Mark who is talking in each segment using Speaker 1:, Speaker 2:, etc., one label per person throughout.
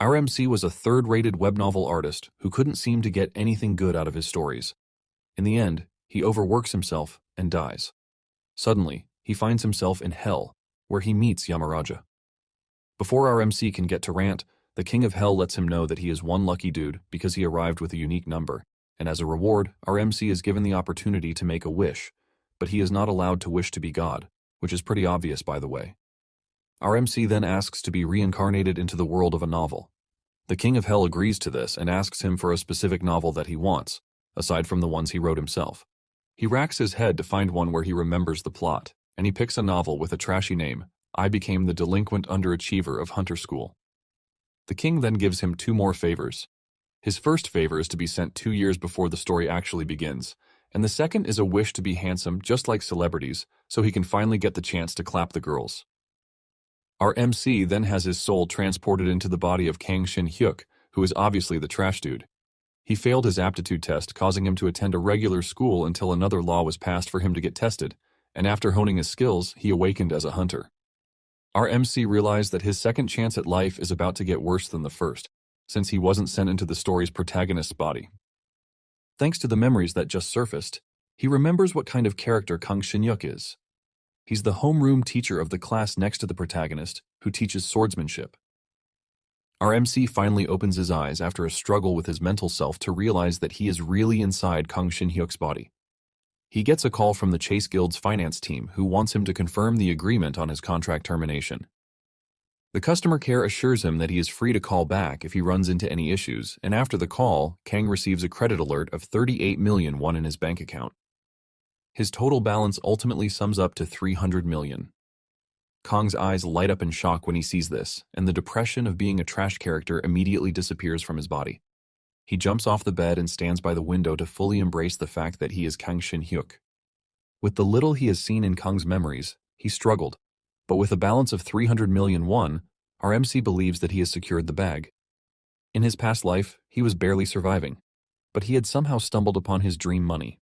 Speaker 1: RMC was a third-rated web novel artist who couldn't seem to get anything good out of his stories. In the end, he overworks himself and dies. Suddenly, he finds himself in Hell, where he meets Yamaraja. Before RMC can get to rant, the King of Hell lets him know that he is one lucky dude because he arrived with a unique number, and as a reward, RMC is given the opportunity to make a wish, but he is not allowed to wish to be God, which is pretty obvious by the way. RMC then asks to be reincarnated into the world of a novel. The King of Hell agrees to this and asks him for a specific novel that he wants, aside from the ones he wrote himself. He racks his head to find one where he remembers the plot, and he picks a novel with a trashy name, I Became the Delinquent Underachiever of Hunter School. The king then gives him two more favors. His first favor is to be sent 2 years before the story actually begins, and the second is a wish to be handsome just like celebrities so he can finally get the chance to clap the girls. Our MC then has his soul transported into the body of Kang Shin-hyuk, who is obviously the trash dude. He failed his aptitude test, causing him to attend a regular school until another law was passed for him to get tested, and after honing his skills, he awakened as a hunter. Our MC realized that his second chance at life is about to get worse than the first, since he wasn't sent into the story's protagonist's body. Thanks to the memories that just surfaced, he remembers what kind of character Kang Shin-hyuk is. He's the homeroom teacher of the class next to the protagonist, who teaches swordsmanship. Our MC finally opens his eyes after a struggle with his mental self to realize that he is really inside Kang Shin-hyuk's body. He gets a call from the Chase Guild's finance team who wants him to confirm the agreement on his contract termination. The customer care assures him that he is free to call back if he runs into any issues, and after the call, Kang receives a credit alert of 38 million won in his bank account. His total balance ultimately sums up to 300 million. Kang's eyes light up in shock when he sees this, and the depression of being a trash character immediately disappears from his body. He jumps off the bed and stands by the window to fully embrace the fact that he is Kang Shin-hyuk. With the little he has seen in Kang's memories, he struggled, but with a balance of 300 million won, our MC believes that he has secured the bag. In his past life, he was barely surviving, but he had somehow stumbled upon his dream money.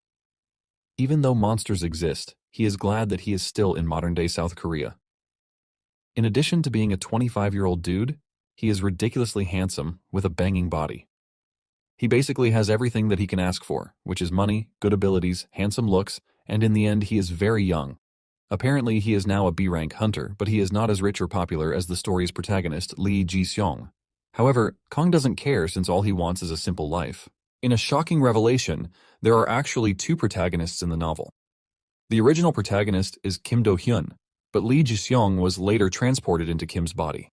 Speaker 1: Even though monsters exist, he is glad that he is still in modern-day South Korea. In addition to being a 25-year-old dude, he is ridiculously handsome with a banging body. He basically has everything that he can ask for, which is money, good abilities, handsome looks, and in the end he is very young. Apparently he is now a B-rank hunter, but he is not as rich or popular as the story's protagonist, Lee Ji-seong. However, Kang doesn't care since all he wants is a simple life. In a shocking revelation, there are actually two protagonists in the novel. The original protagonist is Kim Do-hyun, but Lee Ji-seong was later transported into Kim's body.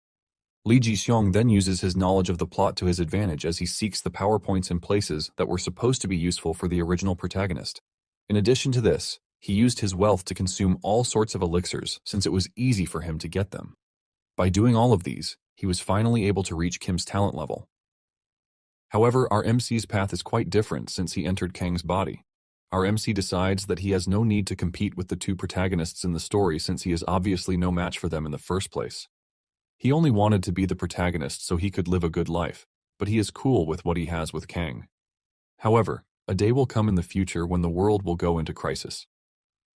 Speaker 1: Lee Ji-seong then uses his knowledge of the plot to his advantage as he seeks the PowerPoints in places that were supposed to be useful for the original protagonist. In addition to this, he used his wealth to consume all sorts of elixirs since it was easy for him to get them. By doing all of these, he was finally able to reach Kim's talent level. However, our MC's path is quite different since he entered Kang's body. Our MC decides that he has no need to compete with the two protagonists in the story since he is obviously no match for them in the first place. He only wanted to be the protagonist so he could live a good life, but he is cool with what he has with Kang. However, a day will come in the future when the world will go into crisis.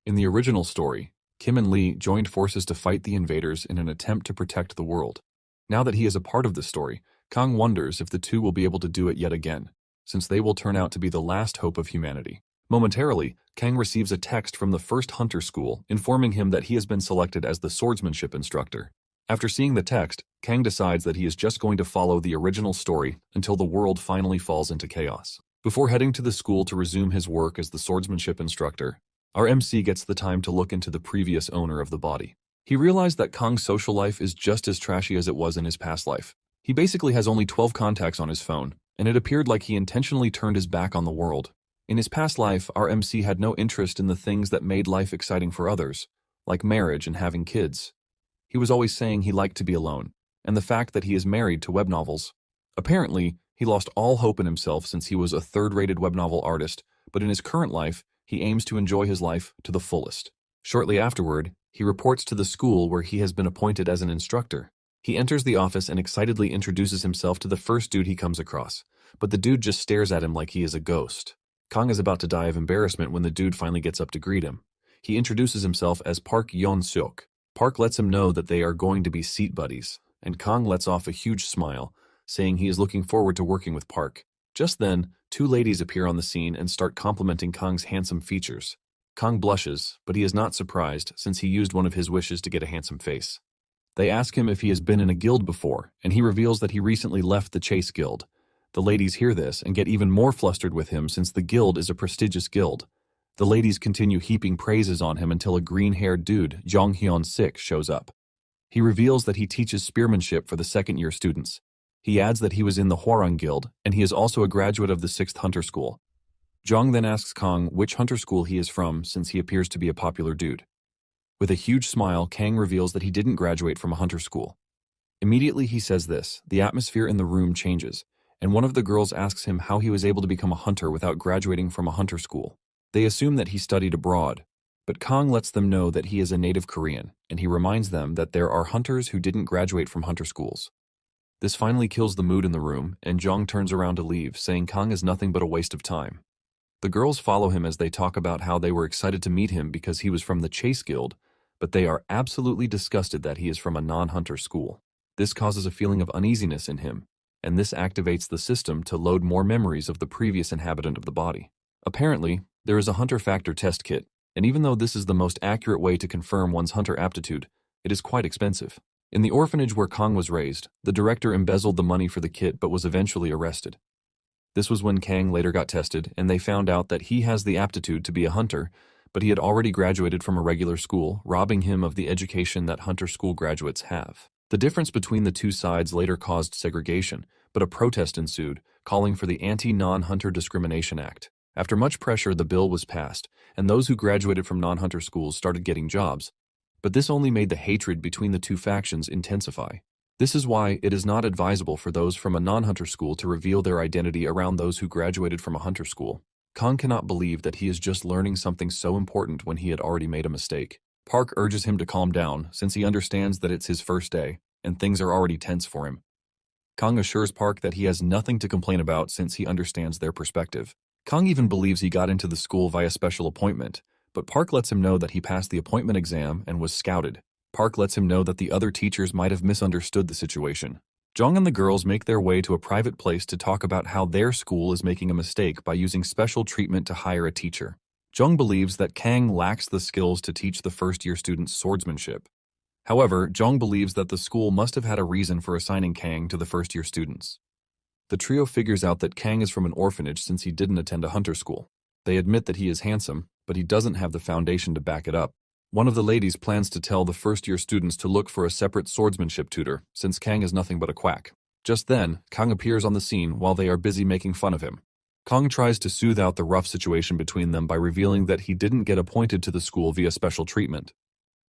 Speaker 1: In the original story, Kim and Lee joined forces to fight the invaders in an attempt to protect the world. Now that he is a part of the story, Kang wonders if the two will be able to do it yet again, since they will turn out to be the last hope of humanity. Momentarily, Kang receives a text from the first hunter school informing him that he has been selected as the swordsmanship instructor. After seeing the text, Kang decides that he is just going to follow the original story until the world finally falls into chaos. Before heading to the school to resume his work as the swordsmanship instructor, our MC gets the time to look into the previous owner of the body. He realized that Kang's social life is just as trashy as it was in his past life. He basically has only 12 contacts on his phone, and it appeared like he intentionally turned his back on the world. In his past life, our MC had no interest in the things that made life exciting for others, like marriage and having kids. He was always saying he liked to be alone, and the fact that he is married to web novels. Apparently, he lost all hope in himself since he was a third-rated web novel artist, but in his current life, he aims to enjoy his life to the fullest. Shortly afterward, he reports to the school where he has been appointed as an instructor. He enters the office and excitedly introduces himself to the first dude he comes across, but the dude just stares at him like he is a ghost. Kang is about to die of embarrassment when the dude finally gets up to greet him. He introduces himself as Park Yeon-seok. Park lets him know that they are going to be seat buddies, and Kang lets off a huge smile, saying he is looking forward to working with Park. Just then, two ladies appear on the scene and start complimenting Kong's handsome features. Kong blushes, but he is not surprised since he used one of his wishes to get a handsome face. They ask him if he has been in a guild before, and he reveals that he recently left the Chase Guild. The ladies hear this and get even more flustered with him since the guild is a prestigious guild. The ladies continue heaping praises on him until a green-haired dude, Jong Hyun-sik, shows up. He reveals that he teaches spearmanship for the second-year students. He adds that he was in the Hwarang Guild, and he is also a graduate of the 6th Hunter School. Jong then asks Kong which hunter school he is from since he appears to be a popular dude. With a huge smile, Kang reveals that he didn't graduate from a hunter school. Immediately he says this, the atmosphere in the room changes, and one of the girls asks him how he was able to become a hunter without graduating from a hunter school. They assume that he studied abroad, but Kong lets them know that he is a native Korean, and he reminds them that there are hunters who didn't graduate from hunter schools. This finally kills the mood in the room, and Jong turns around to leave, saying Kong is nothing but a waste of time. The girls follow him as they talk about how they were excited to meet him because he was from the Chase Guild, but they are absolutely disgusted that he is from a non-hunter school. This causes a feeling of uneasiness in him, and this activates the system to load more memories of the previous inhabitant of the body. Apparently, there is a hunter factor test kit, and even though this is the most accurate way to confirm one's hunter aptitude, it is quite expensive. In the orphanage where Kong was raised, the director embezzled the money for the kit but was eventually arrested. This was when Kang later got tested, and they found out that he has the aptitude to be a hunter, but he had already graduated from a regular school, robbing him of the education that hunter school graduates have. The difference between the two sides later caused segregation, but a protest ensued, calling for the Anti-Non-Hunter Discrimination Act. After much pressure, the bill was passed, and those who graduated from non-hunter schools started getting jobs. But this only made the hatred between the two factions intensify. This is why it is not advisable for those from a non-hunter school to reveal their identity around those who graduated from a hunter school. Kong cannot believe that he is just learning something so important when he had already made a mistake. Park urges him to calm down since he understands that it's his first day, and things are already tense for him. Kong assures Park that he has nothing to complain about since he understands their perspective. Kong even believes he got into the school via special appointment, but Park lets him know that he passed the appointment exam and was scouted. Park lets him know that the other teachers might have misunderstood the situation. Jong and the girls make their way to a private place to talk about how their school is making a mistake by using special treatment to hire a teacher. Jong believes that Kang lacks the skills to teach the first-year students swordsmanship. However, Jong believes that the school must have had a reason for assigning Kang to the first-year students. The trio figures out that Kang is from an orphanage since he didn't attend a hunter school. They admit that he is handsome, but he doesn't have the foundation to back it up. One of the ladies plans to tell the first-year students to look for a separate swordsmanship tutor, since Kang is nothing but a quack. Just then, Kong appears on the scene while they are busy making fun of him. Kong tries to soothe out the rough situation between them by revealing that he didn't get appointed to the school via special treatment.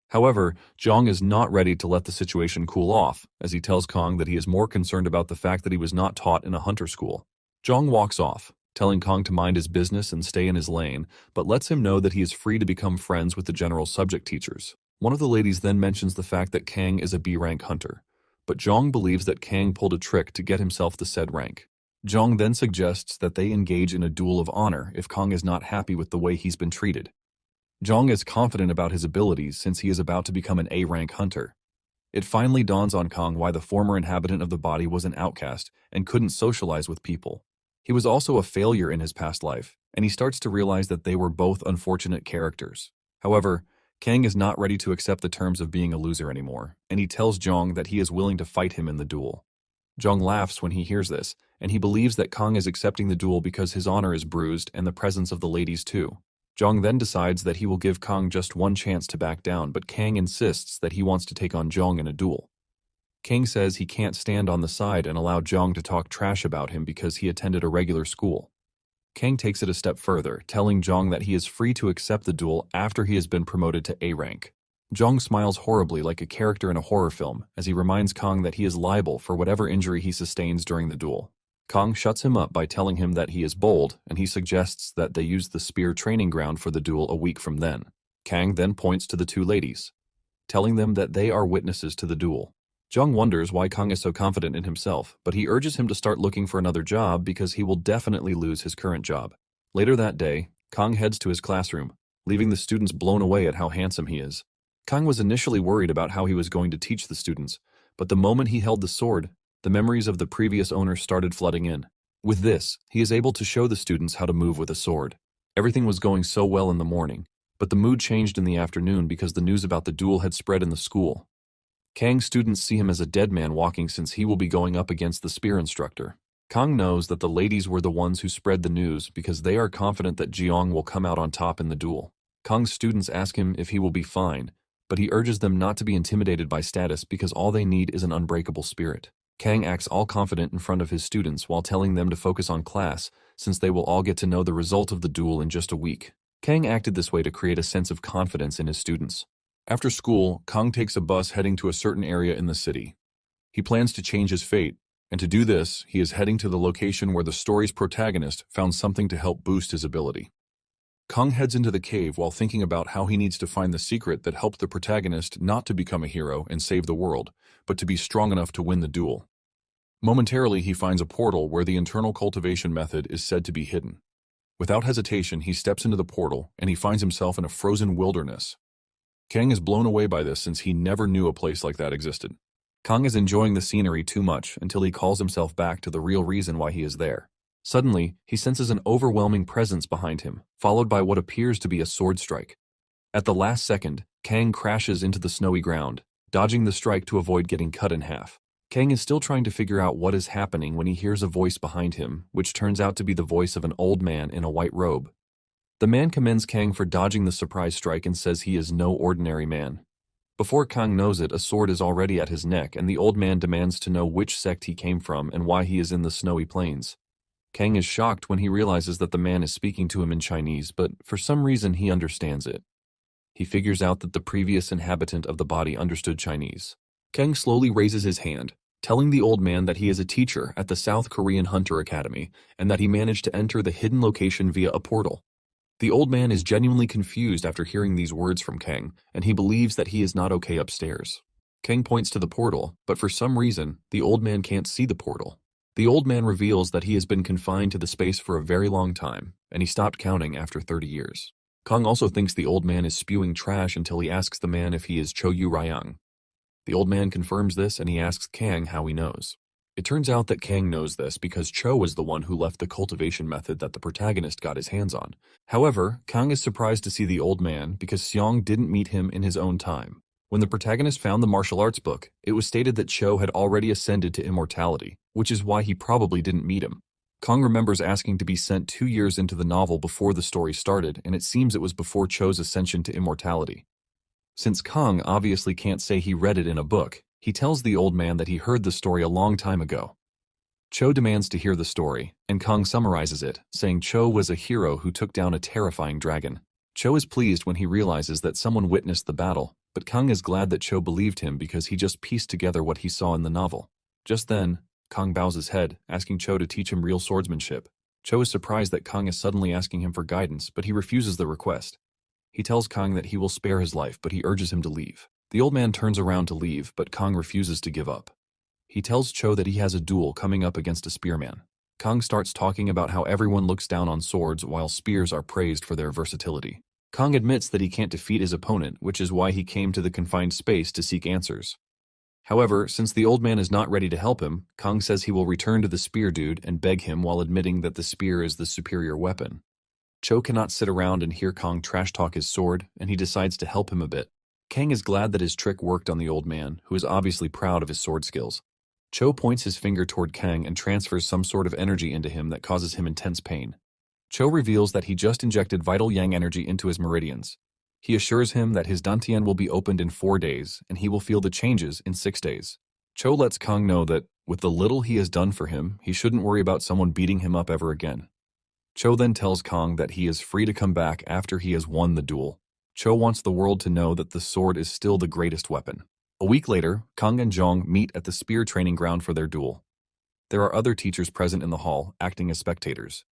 Speaker 1: However, Jong is not ready to let the situation cool off, as he tells Kong that he is more concerned about the fact that he was not taught in a hunter school. Jong walks off, telling Kong to mind his business and stay in his lane, but lets him know that he is free to become friends with the general subject teachers. One of the ladies then mentions the fact that Kang is a B-rank hunter, but Jong believes that Kang pulled a trick to get himself the said rank. Jong then suggests that they engage in a duel of honor if Kong is not happy with the way he's been treated. Jong is confident about his abilities since he is about to become an A-rank hunter. It finally dawns on Kong why the former inhabitant of the body was an outcast and couldn't socialize with people. He was also a failure in his past life, and he starts to realize that they were both unfortunate characters. However, Kang is not ready to accept the terms of being a loser anymore, and he tells Jong that he is willing to fight him in the duel. Jong laughs when he hears this, and he believes that Kong is accepting the duel because his honor is bruised and the presence of the ladies too. Jong then decides that he will give Kong just one chance to back down, but Kang insists that he wants to take on Jong in a duel. Kang says he can't stand on the side and allow Jong to talk trash about him because he attended a regular school. Kang takes it a step further, telling Jong that he is free to accept the duel after he has been promoted to A rank. Jong smiles horribly like a character in a horror film as he reminds Kong that he is liable for whatever injury he sustains during the duel. Kong shuts him up by telling him that he is bold, and he suggests that they use the spear training ground for the duel a week from then. Kang then points to the two ladies, telling them that they are witnesses to the duel. Jong wonders why Kong is so confident in himself, but he urges him to start looking for another job because he will definitely lose his current job. Later that day, Kong heads to his classroom, leaving the students blown away at how handsome he is. Kong was initially worried about how he was going to teach the students, but the moment he held the sword, The memories of the previous owner started flooding in. With this, he is able to show the students how to move with a sword. Everything was going so well in the morning, but the mood changed in the afternoon because the news about the duel had spread in the school. Kang's students see him as a dead man walking since he will be going up against the spear instructor. Kang knows that the ladies were the ones who spread the news because they are confident that Jiang will come out on top in the duel. Kang's students ask him if he will be fine, but he urges them not to be intimidated by status because all they need is an unbreakable spirit. Kang acts all confident in front of his students while telling them to focus on class since they will all get to know the result of the duel in just a week. Kang acted this way to create a sense of confidence in his students. After school, Kang takes a bus heading to a certain area in the city. He plans to change his fate, and to do this, he is heading to the location where the story's protagonist found something to help boost his ability. Kang heads into the cave while thinking about how he needs to find the secret that helped the protagonist not to become a hero and save the world, but to be strong enough to win the duel. Momentarily, he finds a portal where the internal cultivation method is said to be hidden. Without hesitation, he steps into the portal, and he finds himself in a frozen wilderness. Kang is blown away by this since he never knew a place like that existed. Kang is enjoying the scenery too much until he calls himself back to the real reason why he is there. Suddenly, he senses an overwhelming presence behind him, followed by what appears to be a sword strike. At the last second, Kang crashes into the snowy ground, dodging the strike to avoid getting cut in half. Kang is still trying to figure out what is happening when he hears a voice behind him, which turns out to be the voice of an old man in a white robe. The man commends Kang for dodging the surprise strike and says he is no ordinary man. Before Kang knows it, a sword is already at his neck, and the old man demands to know which sect he came from and why he is in the snowy plains. Kang is shocked when he realizes that the man is speaking to him in Chinese, but for some reason he understands it. He figures out that the previous inhabitant of the body understood Chinese. Kang slowly raises his hand, telling the old man that he is a teacher at the South Korean Hunter Academy and that he managed to enter the hidden location via a portal. The old man is genuinely confused after hearing these words from Kang, and he believes that he is not okay upstairs. Kang points to the portal, but for some reason, the old man can't see the portal. The old man reveals that he has been confined to the space for a very long time, and he stopped counting after 30 years. Kang also thinks the old man is spewing trash until he asks the man if he is Cho Yu Ryang. The old man confirms this, and he asks Kang how he knows. It turns out that Kang knows this because Cho was the one who left the cultivation method that the protagonist got his hands on. However, Kang is surprised to see the old man because Seong didn't meet him in his own time. When the protagonist found the martial arts book, it was stated that Cho had already ascended to immortality, which is why he probably didn't meet him. Kang remembers asking to be sent 2 years into the novel before the story started, and it seems it was before Cho's ascension to immortality. Since Kang obviously can't say he read it in a book, he tells the old man that he heard the story a long time ago. Cho demands to hear the story, and Kang summarizes it, saying Cho was a hero who took down a terrifying dragon. Cho is pleased when he realizes that someone witnessed the battle, but Kang is glad that Cho believed him because he just pieced together what he saw in the novel. Just then, Kang bows his head, asking Cho to teach him real swordsmanship. Cho is surprised that Kang is suddenly asking him for guidance, but he refuses the request. He tells Kang that he will spare his life, but he urges him to leave. The old man turns around to leave, but Kang refuses to give up. He tells Cho that he has a duel coming up against a spearman. Kang starts talking about how everyone looks down on swords while spears are praised for their versatility. Kang admits that he can't defeat his opponent, which is why he came to the confined space to seek answers. However, since the old man is not ready to help him, Kang says he will return to the spear dude and beg him while admitting that the spear is the superior weapon. Cho cannot sit around and hear Kang trash talk his sword, and he decides to help him a bit. Kang is glad that his trick worked on the old man, who is obviously proud of his sword skills. Cho points his finger toward Kang and transfers some sort of energy into him that causes him intense pain. Cho reveals that he just injected vital yang energy into his meridians. He assures him that his dantian will be opened in 4 days, and he will feel the changes in 6 days. Cho lets Kang know that, with the little he has done for him, he shouldn't worry about someone beating him up ever again. Cho then tells Kang that he is free to come back after he has won the duel. Cho wants the world to know that the sword is still the greatest weapon. A week later, Kang and Zhong meet at the spear training ground for their duel. There are other teachers present in the hall, acting as spectators.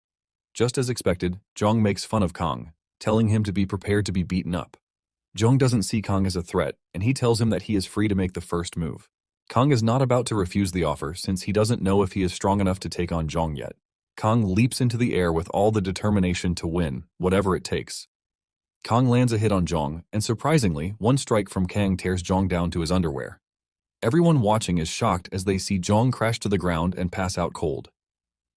Speaker 1: Just as expected, Zhong makes fun of Kang, telling him to be prepared to be beaten up. Zhong doesn't see Kang as a threat, and he tells him that he is free to make the first move. Kang is not about to refuse the offer since he doesn't know if he is strong enough to take on Zhong yet. Kang leaps into the air with all the determination to win, whatever it takes. Kang lands a hit on Zhong, and surprisingly, one strike from Kang tears Zhong down to his underwear. Everyone watching is shocked as they see Zhang crash to the ground and pass out cold.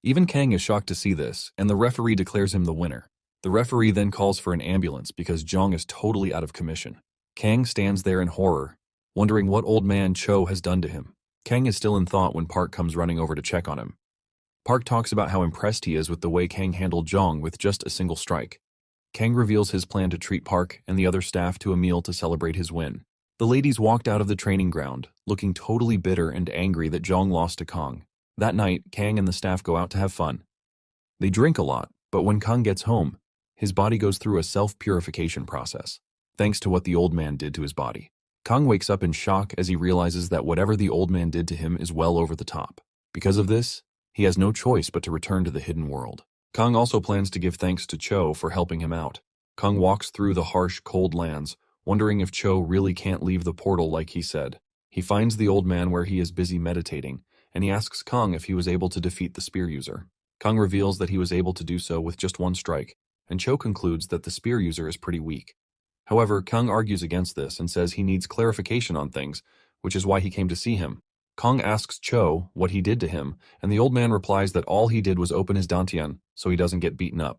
Speaker 1: Even Kang is shocked to see this, and the referee declares him the winner. The referee then calls for an ambulance because Zhang is totally out of commission. Kang stands there in horror, wondering what old man Cho has done to him. Kang is still in thought when Park comes running over to check on him. Park talks about how impressed he is with the way Kang handled Zhang with just a single strike. Kang reveals his plan to treat Park and the other staff to a meal to celebrate his win. The ladies walked out of the training ground, looking totally bitter and angry that Zhang lost to Kang. That night, Kang and the staff go out to have fun. They drink a lot, but when Kang gets home, his body goes through a self-purification process, thanks to what the old man did to his body. Kang wakes up in shock as he realizes that whatever the old man did to him is well over the top. Because of this, he has no choice but to return to the hidden world. Kang also plans to give thanks to Cho for helping him out. Kang walks through the harsh, cold lands, wondering if Cho really can't leave the portal like he said. He finds the old man where he is busy meditating, and he asks Kang if he was able to defeat the spear user. Kang reveals that he was able to do so with just one strike, and Cho concludes that the spear user is pretty weak. However, Kang argues against this and says he needs clarification on things, which is why he came to see him. Kang asks Cho what he did to him, and the old man replies that all he did was open his dantian so he doesn't get beaten up.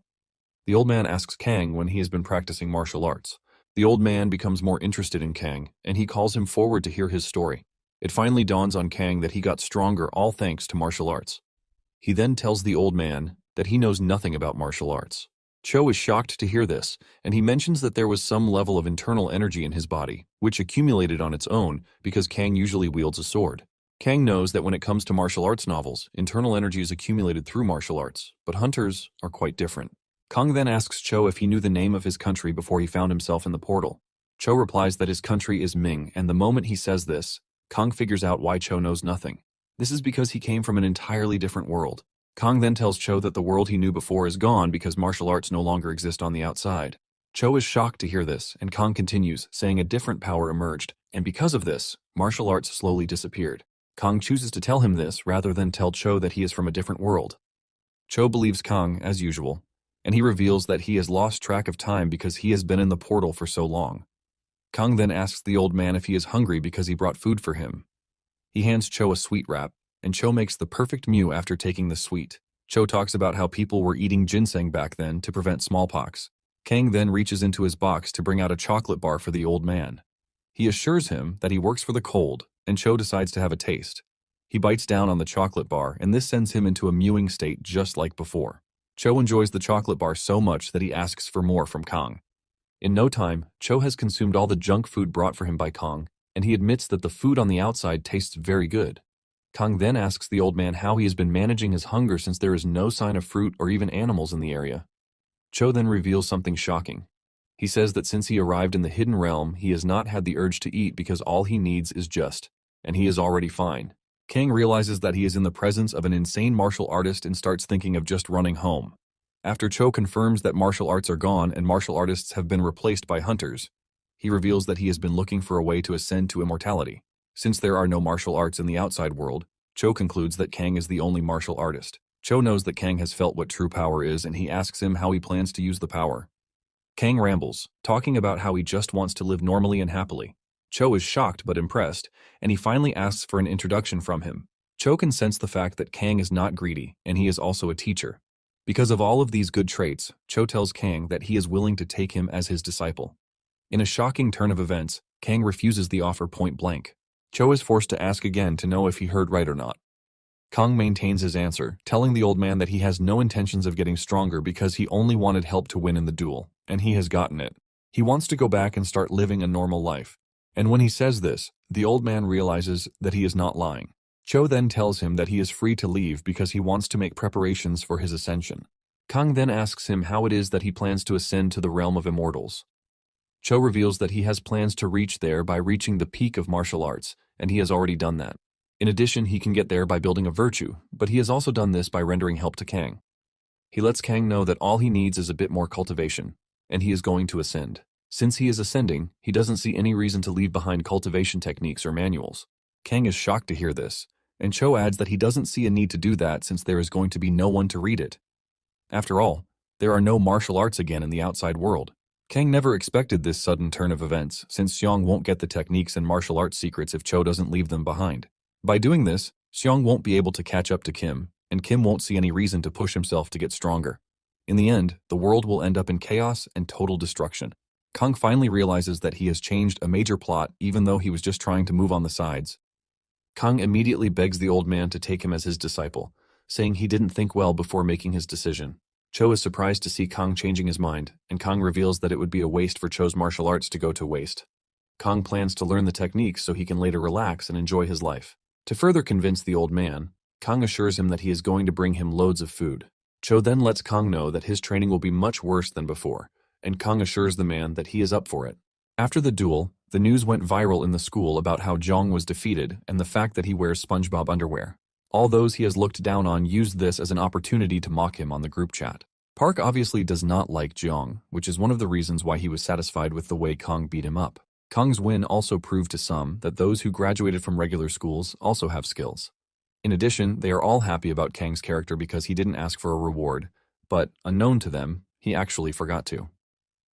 Speaker 1: The old man asks Kang when he has been practicing martial arts. The old man becomes more interested in Kang, and he calls him forward to hear his story. It finally dawns on Kang that he got stronger all thanks to martial arts. He then tells the old man that he knows nothing about martial arts. Cho is shocked to hear this, and he mentions that there was some level of internal energy in his body, which accumulated on its own because Kang usually wields a sword. Kang knows that when it comes to martial arts novels, internal energy is accumulated through martial arts, but hunters are quite different. Kang then asks Cho if he knew the name of his country before he found himself in the portal. Cho replies that his country is Ming, and the moment he says this, Kang figures out why Cho knows nothing. This is because he came from an entirely different world. Kang then tells Cho that the world he knew before is gone because martial arts no longer exist on the outside. Cho is shocked to hear this, and Kang continues, saying a different power emerged, and because of this, martial arts slowly disappeared. Kang chooses to tell him this rather than tell Cho that he is from a different world. Cho believes Kang, as usual, and he reveals that he has lost track of time because he has been in the portal for so long. Kang then asks the old man if he is hungry because he brought food for him. He hands Cho a sweet wrap, and Cho makes the perfect meal after taking the sweet. Cho talks about how people were eating ginseng back then to prevent smallpox. Kang then reaches into his box to bring out a chocolate bar for the old man. He assures him that he works for the cold, and Cho decides to have a taste. He bites down on the chocolate bar, and this sends him into a mewing state just like before. Cho enjoys the chocolate bar so much that he asks for more from Kang. In no time, Cho has consumed all the junk food brought for him by Kang, and he admits that the food on the outside tastes very good. Kang then asks the old man how he has been managing his hunger since there is no sign of fruit or even animals in the area. Cho then reveals something shocking. He says that since he arrived in the hidden realm, he has not had the urge to eat because all he needs is just, and he is already fine. Kang realizes that he is in the presence of an insane martial artist and starts thinking of just running home. After Cho confirms that martial arts are gone and martial artists have been replaced by hunters, he reveals that he has been looking for a way to ascend to immortality. Since there are no martial arts in the outside world, Cho concludes that Kang is the only martial artist. Cho knows that Kang has felt what true power is, and he asks him how he plans to use the power. Kang rambles, talking about how he just wants to live normally and happily. Cho is shocked but impressed, and he finally asks for an introduction from him. Cho can sense the fact that Kang is not greedy, and he is also a teacher. Because of all of these good traits, Cho tells Kang that he is willing to take him as his disciple. In a shocking turn of events, Kang refuses the offer point blank. Cho is forced to ask again to know if he heard right or not. Kang maintains his answer, telling the old man that he has no intentions of getting stronger because he only wanted help to win in the duel, and he has gotten it. He wants to go back and start living a normal life. And when he says this, the old man realizes that he is not lying. Cho then tells him that he is free to leave because he wants to make preparations for his ascension. Kang then asks him how it is that he plans to ascend to the realm of immortals. Cho reveals that he has plans to reach there by reaching the peak of martial arts, and he has already done that. In addition, he can get there by building a virtue, but he has also done this by rendering help to Kang. He lets Kang know that all he needs is a bit more cultivation, and he is going to ascend. Since he is ascending, he doesn't see any reason to leave behind cultivation techniques or manuals. Kang is shocked to hear this, and Cho adds that he doesn't see a need to do that since there is going to be no one to read it. After all, there are no martial arts again in the outside world. Kang never expected this sudden turn of events, since Xiong won't get the techniques and martial arts secrets if Cho doesn't leave them behind. By doing this, Xiong won't be able to catch up to Kim, and Kim won't see any reason to push himself to get stronger. In the end, the world will end up in chaos and total destruction. Kang finally realizes that he has changed a major plot even though he was just trying to move on the sides. Kang immediately begs the old man to take him as his disciple, saying he didn't think well before making his decision. Cho is surprised to see Kang changing his mind, and Kang reveals that it would be a waste for Cho's martial arts to go to waste. Kang plans to learn the techniques so he can later relax and enjoy his life. To further convince the old man, Kang assures him that he is going to bring him loads of food. Cho then lets Kang know that his training will be much worse than before, and Kang assures the man that he is up for it. After the duel, the news went viral in the school about how Zhong was defeated and the fact that he wears SpongeBob underwear. All those he has looked down on used this as an opportunity to mock him on the group chat. Park obviously does not like Zhong, which is one of the reasons why he was satisfied with the way Kang beat him up. Kang's win also proved to some that those who graduated from regular schools also have skills. In addition, they are all happy about Kang's character because he didn't ask for a reward, but, unknown to them, he actually forgot to.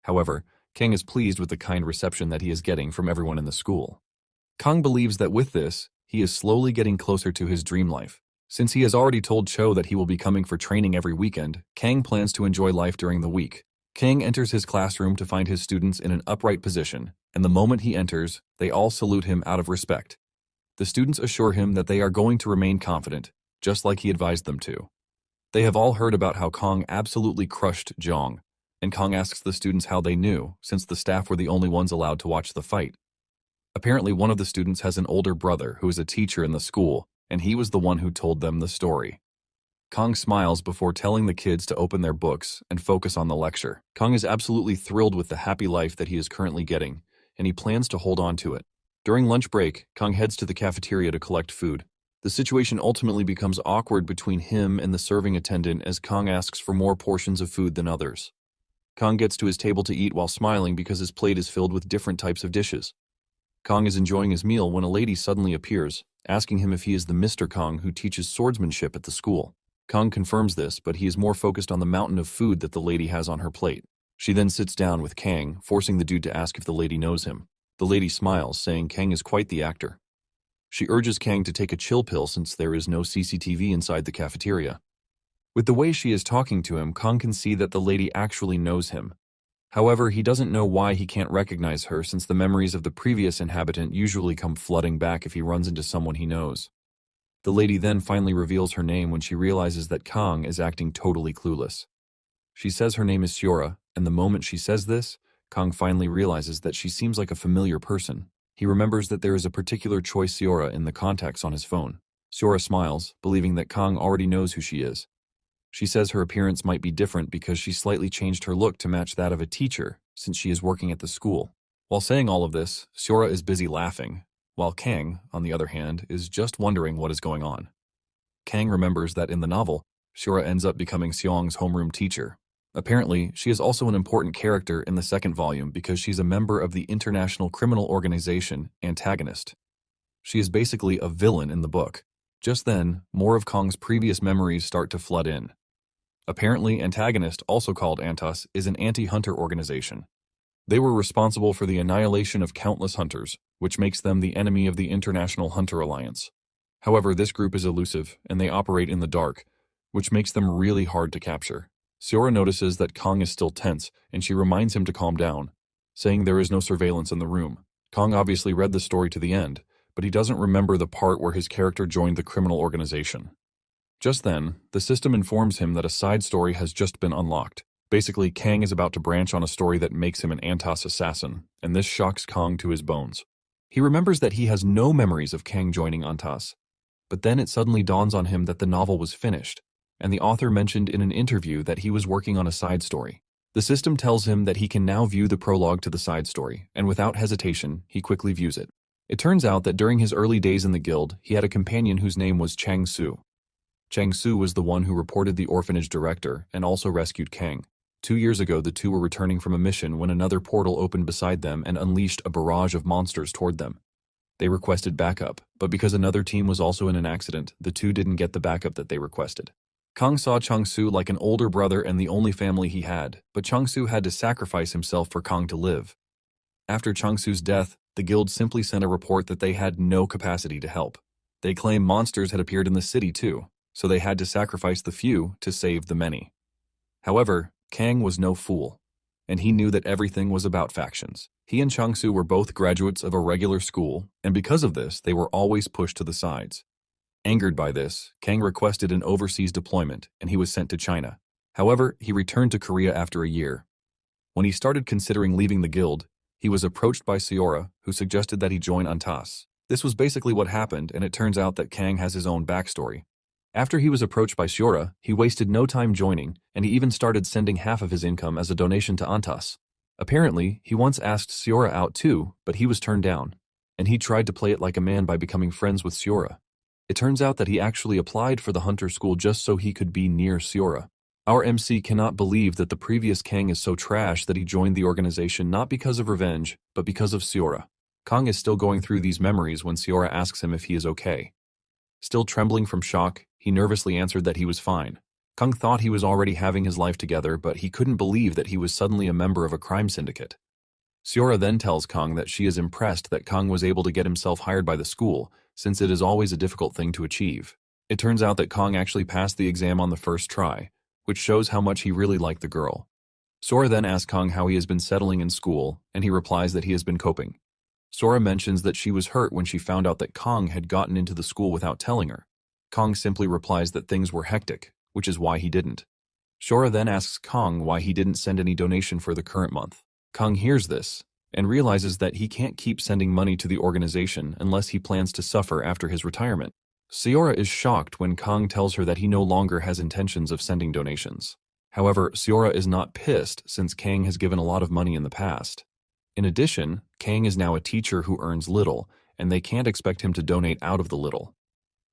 Speaker 1: However, Kang is pleased with the kind reception that he is getting from everyone in the school. Kang believes that with this, he is slowly getting closer to his dream life. Since he has already told Cho that he will be coming for training every weekend, Kang plans to enjoy life during the week. Kang enters his classroom to find his students in an upright position, and the moment he enters, they all salute him out of respect. The students assure him that they are going to remain confident, just like he advised them to. They have all heard about how Kang absolutely crushed Zhong, and Kang asks the students how they knew, since the staff were the only ones allowed to watch the fight. Apparently, one of the students has an older brother who is a teacher in the school, and he was the one who told them the story. Kang smiles before telling the kids to open their books and focus on the lecture. Kang is absolutely thrilled with the happy life that he is currently getting, and he plans to hold on to it. During lunch break, Kang heads to the cafeteria to collect food. The situation ultimately becomes awkward between him and the serving attendant as Kang asks for more portions of food than others. Kang gets to his table to eat while smiling because his plate is filled with different types of dishes. Kang is enjoying his meal when a lady suddenly appears, asking him if he is the Mr. Kang who teaches swordsmanship at the school. Kang confirms this, but he is more focused on the mountain of food that the lady has on her plate. She then sits down with Kang, forcing the dude to ask if the lady knows him. The lady smiles, saying Kang is quite the actor. She urges Kang to take a chill pill since there is no CCTV inside the cafeteria. With the way she is talking to him, Kang can see that the lady actually knows him. However, he doesn't know why he can't recognize her since the memories of the previous inhabitant usually come flooding back if he runs into someone he knows. The lady then finally reveals her name when she realizes that Kang is acting totally clueless. She says her name is Siora, and the moment she says this, Kang finally realizes that she seems like a familiar person. He remembers that there is a particular choice Siora in the contacts on his phone. Siora smiles, believing that Kang already knows who she is. She says her appearance might be different because she slightly changed her look to match that of a teacher, since she is working at the school. While saying all of this, Siora is busy laughing, while Kang, on the other hand, is just wondering what is going on. Kang remembers that in the novel, Siora ends up becoming Xiong's homeroom teacher. Apparently, she is also an important character in the second volume because she's a member of the international criminal organization Antagonist. She is basically a villain in the book. Just then, more of Kang's previous memories start to flood in. Apparently, Antagonist, also called Antas, is an anti-hunter organization. They were responsible for the annihilation of countless hunters, which makes them the enemy of the International Hunter Alliance. However, this group is elusive, and they operate in the dark, which makes them really hard to capture. Siora notices that Kang is still tense, and she reminds him to calm down, saying there is no surveillance in the room. Kang obviously read the story to the end, but he doesn't remember the part where his character joined the criminal organization. Just then, the system informs him that a side story has just been unlocked. Basically, Kang is about to branch on a story that makes him an Antas assassin, and this shocks Kang to his bones. He remembers that he has no memories of Kang joining Antas, but then it suddenly dawns on him that the novel was finished, and the author mentioned in an interview that he was working on a side story. The system tells him that he can now view the prologue to the side story, and without hesitation, he quickly views it. It turns out that during his early days in the guild, he had a companion whose name was Chang Su. Chang Su was the one who reported the orphanage director and also rescued Kang. 2 years ago, the two were returning from a mission when another portal opened beside them and unleashed a barrage of monsters toward them. They requested backup, but because another team was also in an accident, the two didn't get the backup that they requested. Kang saw Changsu like an older brother and the only family he had, but Changsu had to sacrifice himself for Kang to live. After Changsu's death, the guild simply sent a report that they had no capacity to help. They claimed monsters had appeared in the city too, so they had to sacrifice the few to save the many. However, Kang was no fool, and he knew that everything was about factions. He and Changsu were both graduates of a regular school, and because of this, they were always pushed to the sides. Angered by this, Kang requested an overseas deployment, and he was sent to China. However, he returned to Korea after a year. When he started considering leaving the guild, he was approached by Seora, who suggested that he join Antas. This was basically what happened, and it turns out that Kang has his own backstory. After he was approached by Seora, he wasted no time joining, and he even started sending half of his income as a donation to Antas. Apparently, he once asked Seora out too, but he was turned down, and he tried to play it like a man by becoming friends with Seora. It turns out that he actually applied for the hunter school just so he could be near Seora. Our MC cannot believe that the previous Kang is so trash that he joined the organization not because of revenge, but because of Seora. Kang is still going through these memories when Seora asks him if he is okay. Still trembling from shock, he nervously answered that he was fine. Kang thought he was already having his life together, but he couldn't believe that he was suddenly a member of a crime syndicate. Seora then tells Kang that she is impressed that Kang was able to get himself hired by the school, since it is always a difficult thing to achieve. It turns out that Kang actually passed the exam on the first try, which shows how much he really liked the girl. Sora then asks Kang how he has been settling in school, and he replies that he has been coping. Sora mentions that she was hurt when she found out that Kang had gotten into the school without telling her. Kang simply replies that things were hectic, which is why he didn't. Sora then asks Kang why he didn't send any donation for the current month. Kang hears this, and realizes that he can't keep sending money to the organization unless he plans to suffer after his retirement. Seora is shocked when Kang tells her that he no longer has intentions of sending donations. However, Seora is not pissed since Kang has given a lot of money in the past. In addition, Kang is now a teacher who earns little, and they can't expect him to donate out of the little.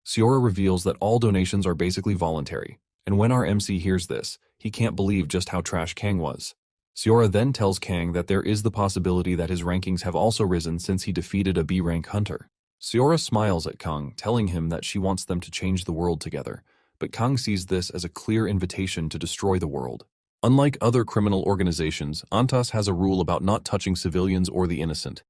Speaker 1: Seora reveals that all donations are basically voluntary, and when our MC hears this, he can't believe just how trash Kang was. Seora then tells Kang that there is the possibility that his rankings have also risen since he defeated a B-rank hunter. Seora smiles at Kang, telling him that she wants them to change the world together, but Kang sees this as a clear invitation to destroy the world. Unlike other criminal organizations, Antas has a rule about not touching civilians or the innocent.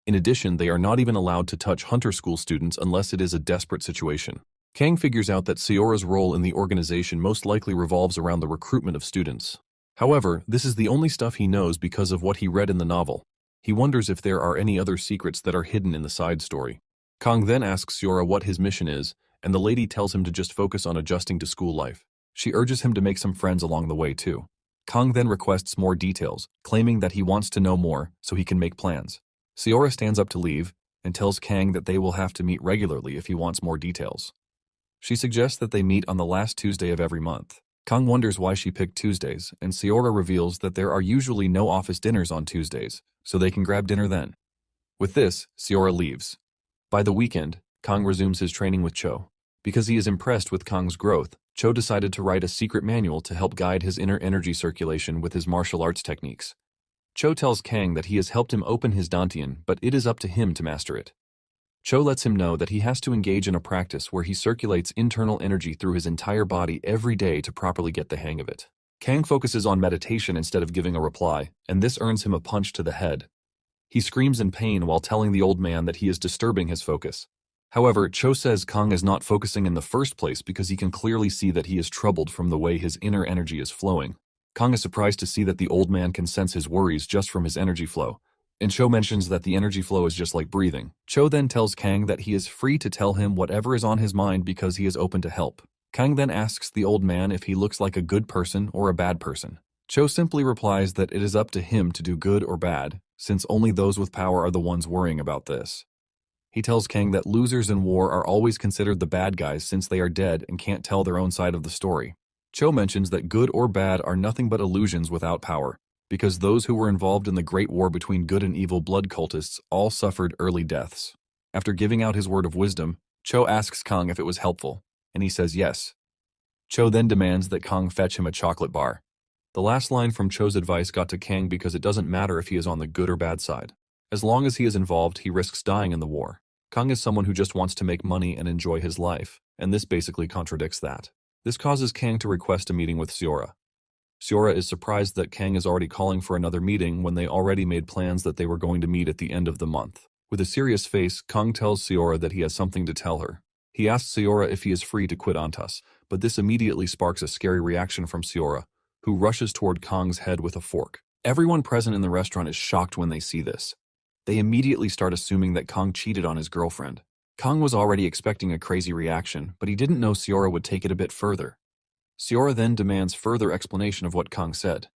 Speaker 1: In addition, they are not even allowed to touch hunter school students unless it is a desperate situation. Kang figures out that Seora's role in the organization most likely revolves around the recruitment of students. However, this is the only stuff he knows because of what he read in the novel. He wonders if there are any other secrets that are hidden in the side story. Kang then asks Seora what his mission is, and the lady tells him to just focus on adjusting to school life. She urges him to make some friends along the way too. Kang then requests more details, claiming that he wants to know more so he can make plans. Seora stands up to leave and tells Kang that they will have to meet regularly if he wants more details. She suggests that they meet on the last Tuesday of every month. Kang wonders why she picked Tuesdays, and Seora reveals that there are usually no office dinners on Tuesdays, so they can grab dinner then. With this, Seora leaves. By the weekend, Kang resumes his training with Cho. Because he is impressed with Kang's growth, Cho decided to write a secret manual to help guide his inner energy circulation with his martial arts techniques. Cho tells Kang that he has helped him open his Dantian, but it is up to him to master it. Cho lets him know that he has to engage in a practice where he circulates internal energy through his entire body every day to properly get the hang of it. Kang focuses on meditation instead of giving a reply, and this earns him a punch to the head. He screams in pain while telling the old man that he is disturbing his focus. However, Cho says Kang is not focusing in the first place because he can clearly see that he is troubled from the way his inner energy is flowing. Kang is surprised to see that the old man can sense his worries just from his energy flow, and Cho mentions that the energy flow is just like breathing. Cho then tells Kang that he is free to tell him whatever is on his mind because he is open to help. Kang then asks the old man if he looks like a good person or a bad person. Cho simply replies that it is up to him to do good or bad, since only those with power are the ones worrying about this. He tells Kang that losers in war are always considered the bad guys since they are dead and can't tell their own side of the story. Cho mentions that good or bad are nothing but illusions without power, because those who were involved in the Great War between good and evil blood cultists all suffered early deaths. After giving out his word of wisdom, Cho asks Kang if it was helpful, and he says yes. Cho then demands that Kang fetch him a chocolate bar. The last line from Cho's advice got to Kang because it doesn't matter if he is on the good or bad side. As long as he is involved, he risks dying in the war. Kang is someone who just wants to make money and enjoy his life, and this basically contradicts that. This causes Kang to request a meeting with Seora. Seora is surprised that Kang is already calling for another meeting when they already made plans that they were going to meet at the end of the month. With a serious face, Kang tells Seora that he has something to tell her. He asks Seora if he is free to quit Antas, but this immediately sparks a scary reaction from Seora, who rushes toward Kang's head with a fork. Everyone present in the restaurant is shocked when they see this. They immediately start assuming that Kang cheated on his girlfriend. Kang was already expecting a crazy reaction, but he didn't know Seora would take it a bit further. Seora then demands further explanation of what Kang said.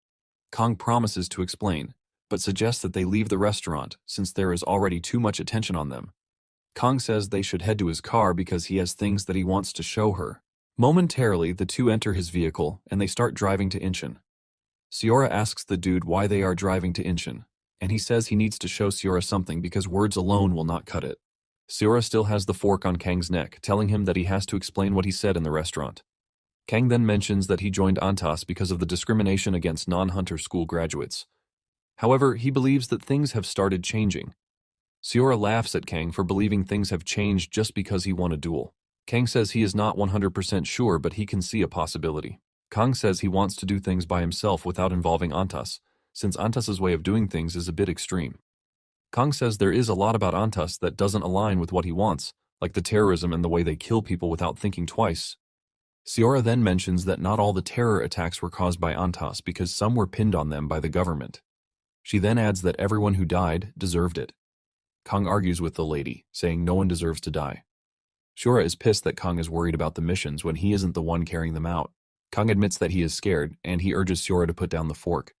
Speaker 1: Kang promises to explain, but suggests that they leave the restaurant since there is already too much attention on them. Kang says they should head to his car because he has things that he wants to show her. Momentarily, the two enter his vehicle and they start driving to Incheon. Seora asks the dude why they are driving to Incheon, and he says he needs to show Seora something because words alone will not cut it. Seora still has the fork on Kang's neck, telling him that he has to explain what he said in the restaurant. Kang then mentions that he joined Antas because of the discrimination against non-hunter school graduates. However, he believes that things have started changing. Seora laughs at Kang for believing things have changed just because he won a duel. Kang says he is not 100% sure, but he can see a possibility. Kang says he wants to do things by himself without involving Antas, since Antas's way of doing things is a bit extreme. Kang says there is a lot about Antas that doesn't align with what he wants, like the terrorism and the way they kill people without thinking twice. Seora then mentions that not all the terror attacks were caused by Antas because some were pinned on them by the government. She then adds that everyone who died deserved it. Kang argues with the lady, saying no one deserves to die. Seora is pissed that Kang is worried about the missions when he isn't the one carrying them out. Kang admits that he is scared, and he urges Seora to put down the fork.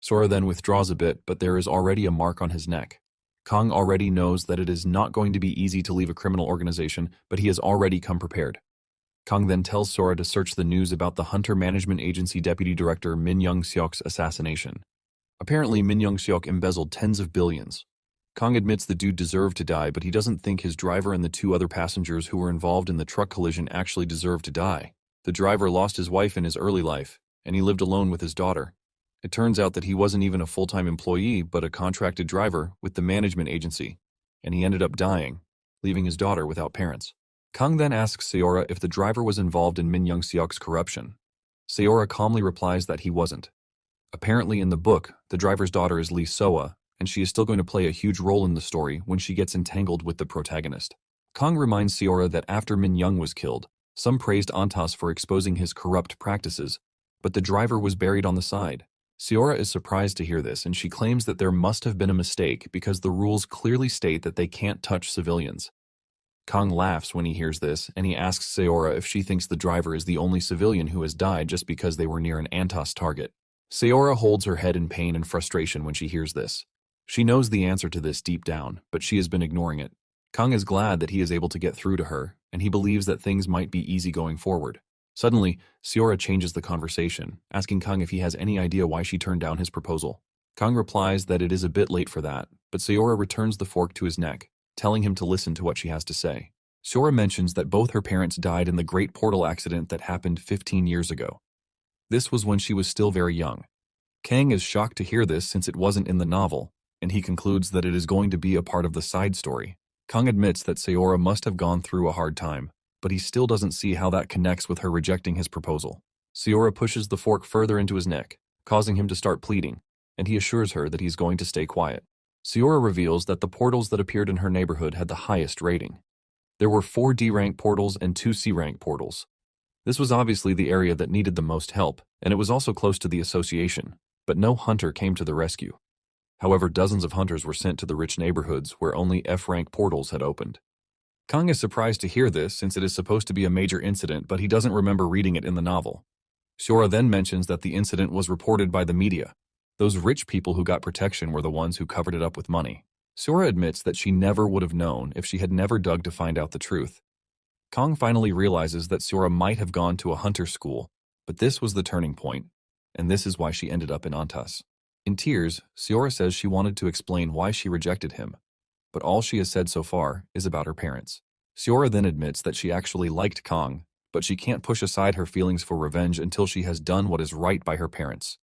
Speaker 1: Seora then withdraws a bit, but there is already a mark on his neck. Kang already knows that it is not going to be easy to leave a criminal organization, but he has already come prepared. Kang then tells Seora to search the news about the Hunter Management Agency Deputy Director Min Young-seok's assassination. Apparently, Min Young-seok embezzled tens of billions. Kang admits the dude deserved to die, but he doesn't think his driver and the two other passengers who were involved in the truck collision actually deserved to die. The driver lost his wife in his early life, and he lived alone with his daughter. It turns out that he wasn't even a full-time employee, but a contracted driver with the management agency, and he ended up dying, leaving his daughter without parents. Kang then asks Seora if the driver was involved in Min Young-seok's corruption. Seora calmly replies that he wasn't. Apparently in the book, the driver's daughter is Lee Soa, and she is still going to play a huge role in the story when she gets entangled with the protagonist. Kang reminds Seora that after Min Young was killed, some praised Antas for exposing his corrupt practices, but the driver was buried on the side. Seora is surprised to hear this, and she claims that there must have been a mistake because the rules clearly state that they can't touch civilians. Kang laughs when he hears this, and he asks Seora if she thinks the driver is the only civilian who has died just because they were near an Antas target. Seora holds her head in pain and frustration when she hears this. She knows the answer to this deep down, but she has been ignoring it. Kang is glad that he is able to get through to her, and he believes that things might be easy going forward. Suddenly, Seora changes the conversation, asking Kang if he has any idea why she turned down his proposal. Kang replies that it is a bit late for that, but Seora returns the fork to his neck, telling him to listen to what she has to say. Seora mentions that both her parents died in the Great Portal accident that happened 15 years ago. This was when she was still very young. Kang is shocked to hear this since it wasn't in the novel, and he concludes that it is going to be a part of the side story. Kang admits that Seora must have gone through a hard time, but he still doesn't see how that connects with her rejecting his proposal. Seora pushes the fork further into his neck, causing him to start pleading, and he assures her that he's going to stay quiet. Seora reveals that the portals that appeared in her neighborhood had the highest rating. There were 4 D-rank portals and 2 C-rank portals. This was obviously the area that needed the most help, and it was also close to the association, but no hunter came to the rescue. However, dozens of hunters were sent to the rich neighborhoods where only F-rank portals had opened. Kang is surprised to hear this since it is supposed to be a major incident, but he doesn't remember reading it in the novel. Seora then mentions that the incident was reported by the media. Those rich people who got protection were the ones who covered it up with money. Seora admits that she never would have known if she had never dug to find out the truth. Kang finally realizes that Seora might have gone to a hunter school, but this was the turning point, and this is why she ended up in Antas. In tears, Seora says she wanted to explain why she rejected him, but all she has said so far is about her parents. Seora then admits that she actually liked Kang, but she can't push aside her feelings for revenge until she has done what is right by her parents.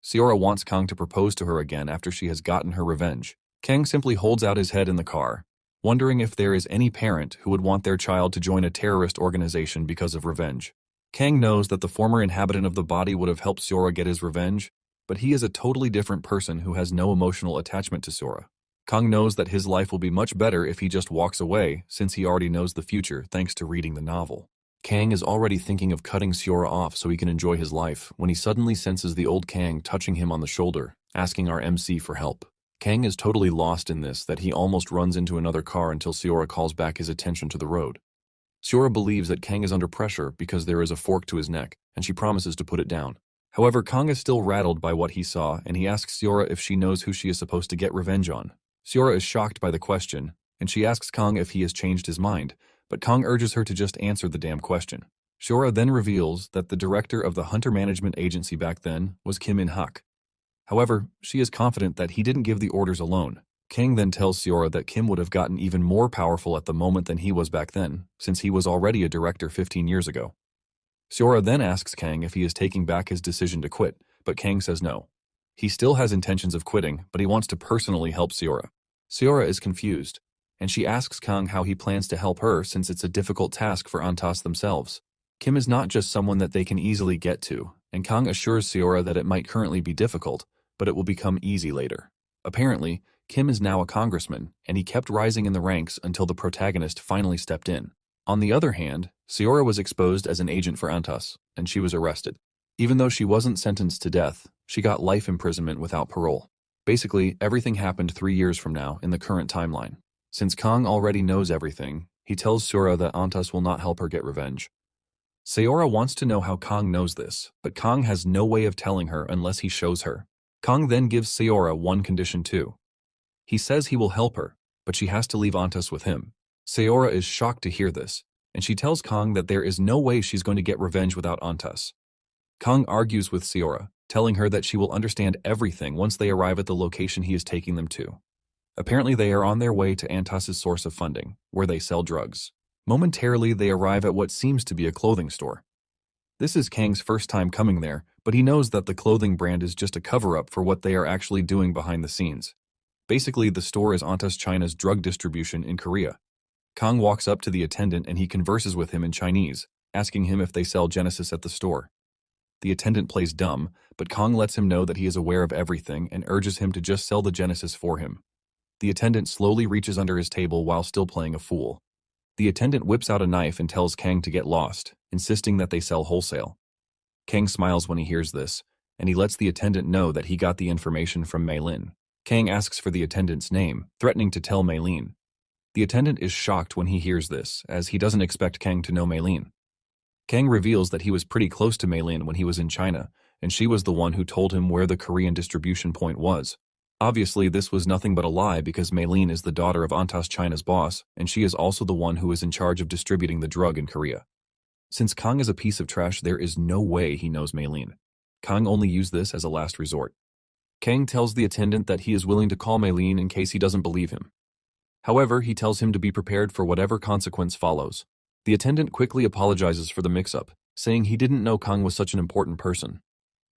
Speaker 1: Seora wants Kang to propose to her again after she has gotten her revenge. Kang simply holds out his head in the car, wondering if there is any parent who would want their child to join a terrorist organization because of revenge. Kang knows that the former inhabitant of the body would have helped Sora get his revenge, but he is a totally different person who has no emotional attachment to Sora. Kang knows that his life will be much better if he just walks away, since he already knows the future thanks to reading the novel. Kang is already thinking of cutting Sora off so he can enjoy his life when he suddenly senses the old Kang touching him on the shoulder, asking our MC for help. Kang is totally lost in this that he almost runs into another car until Sora calls back his attention to the road. Sora believes that Kang is under pressure because there is a fork to his neck, and she promises to put it down. However, Kang is still rattled by what he saw, and he asks Sora if she knows who she is supposed to get revenge on. Sora is shocked by the question, and she asks Kang if he has changed his mind, but Kang urges her to just answer the damn question. Sora then reveals that the director of the Hunter Management Agency back then was Kim In-hak. However, she is confident that he didn't give the orders alone. Kang then tells Sora that Kim would have gotten even more powerful at the moment than he was back then, since he was already a director 15 years ago. Sora then asks Kang if he is taking back his decision to quit, but Kang says no. He still has intentions of quitting, but he wants to personally help Sora. Sora is confused, and she asks Kang how he plans to help her since it's a difficult task for Antas themselves. Kim is not just someone that they can easily get to, and Kang assures Sora that it might currently be difficult, but it will become easy later. Apparently, Kim is now a congressman, and he kept rising in the ranks until the protagonist finally stepped in. On the other hand, Sora was exposed as an agent for Antas, and she was arrested. Even though she wasn't sentenced to death, she got life imprisonment without parole. Basically, everything happened 3 years from now in the current timeline. Since Kang already knows everything, he tells Sora that Antas will not help her get revenge. Sora wants to know how Kang knows this, but Kang has no way of telling her unless he shows her. Kang then gives Sora one condition too. He says he will help her, but she has to leave Antas with him. Sora is shocked to hear this, and she tells Kang that there is no way she's going to get revenge without Antas. Kang argues with Sora, telling her that she will understand everything once they arrive at the location he is taking them to. Apparently they are on their way to Antas's source of funding, where they sell drugs. Momentarily they arrive at what seems to be a clothing store. This is Kang's first time coming there, but he knows that the clothing brand is just a cover-up for what they are actually doing behind the scenes. Basically, the store is Antas China's drug distribution in Korea. Kang walks up to the attendant and he converses with him in Chinese, asking him if they sell Genesis at the store. The attendant plays dumb, but Kang lets him know that he is aware of everything and urges him to just sell the Genesis for him. The attendant slowly reaches under his table while still playing a fool. The attendant whips out a knife and tells Kang to get lost, insisting that they sell wholesale. Kang smiles when he hears this, and he lets the attendant know that he got the information from Mei Lin. Kang asks for the attendant's name, threatening to tell Mei Lin. The attendant is shocked when he hears this, as he doesn't expect Kang to know Mei Lin. Kang reveals that he was pretty close to Mei Lin when he was in China, and she was the one who told him where the Korean distribution point was. Obviously, this was nothing but a lie because Mei Lin is the daughter of Antas China's boss, and she is also the one who is in charge of distributing the drug in Korea. Since Kang is a piece of trash, there is no way he knows Mei Lin. Kang only used this as a last resort. Kang tells the attendant that he is willing to call Mei Lin in case he doesn't believe him. However, he tells him to be prepared for whatever consequence follows. The attendant quickly apologizes for the mix-up, saying he didn't know Kang was such an important person.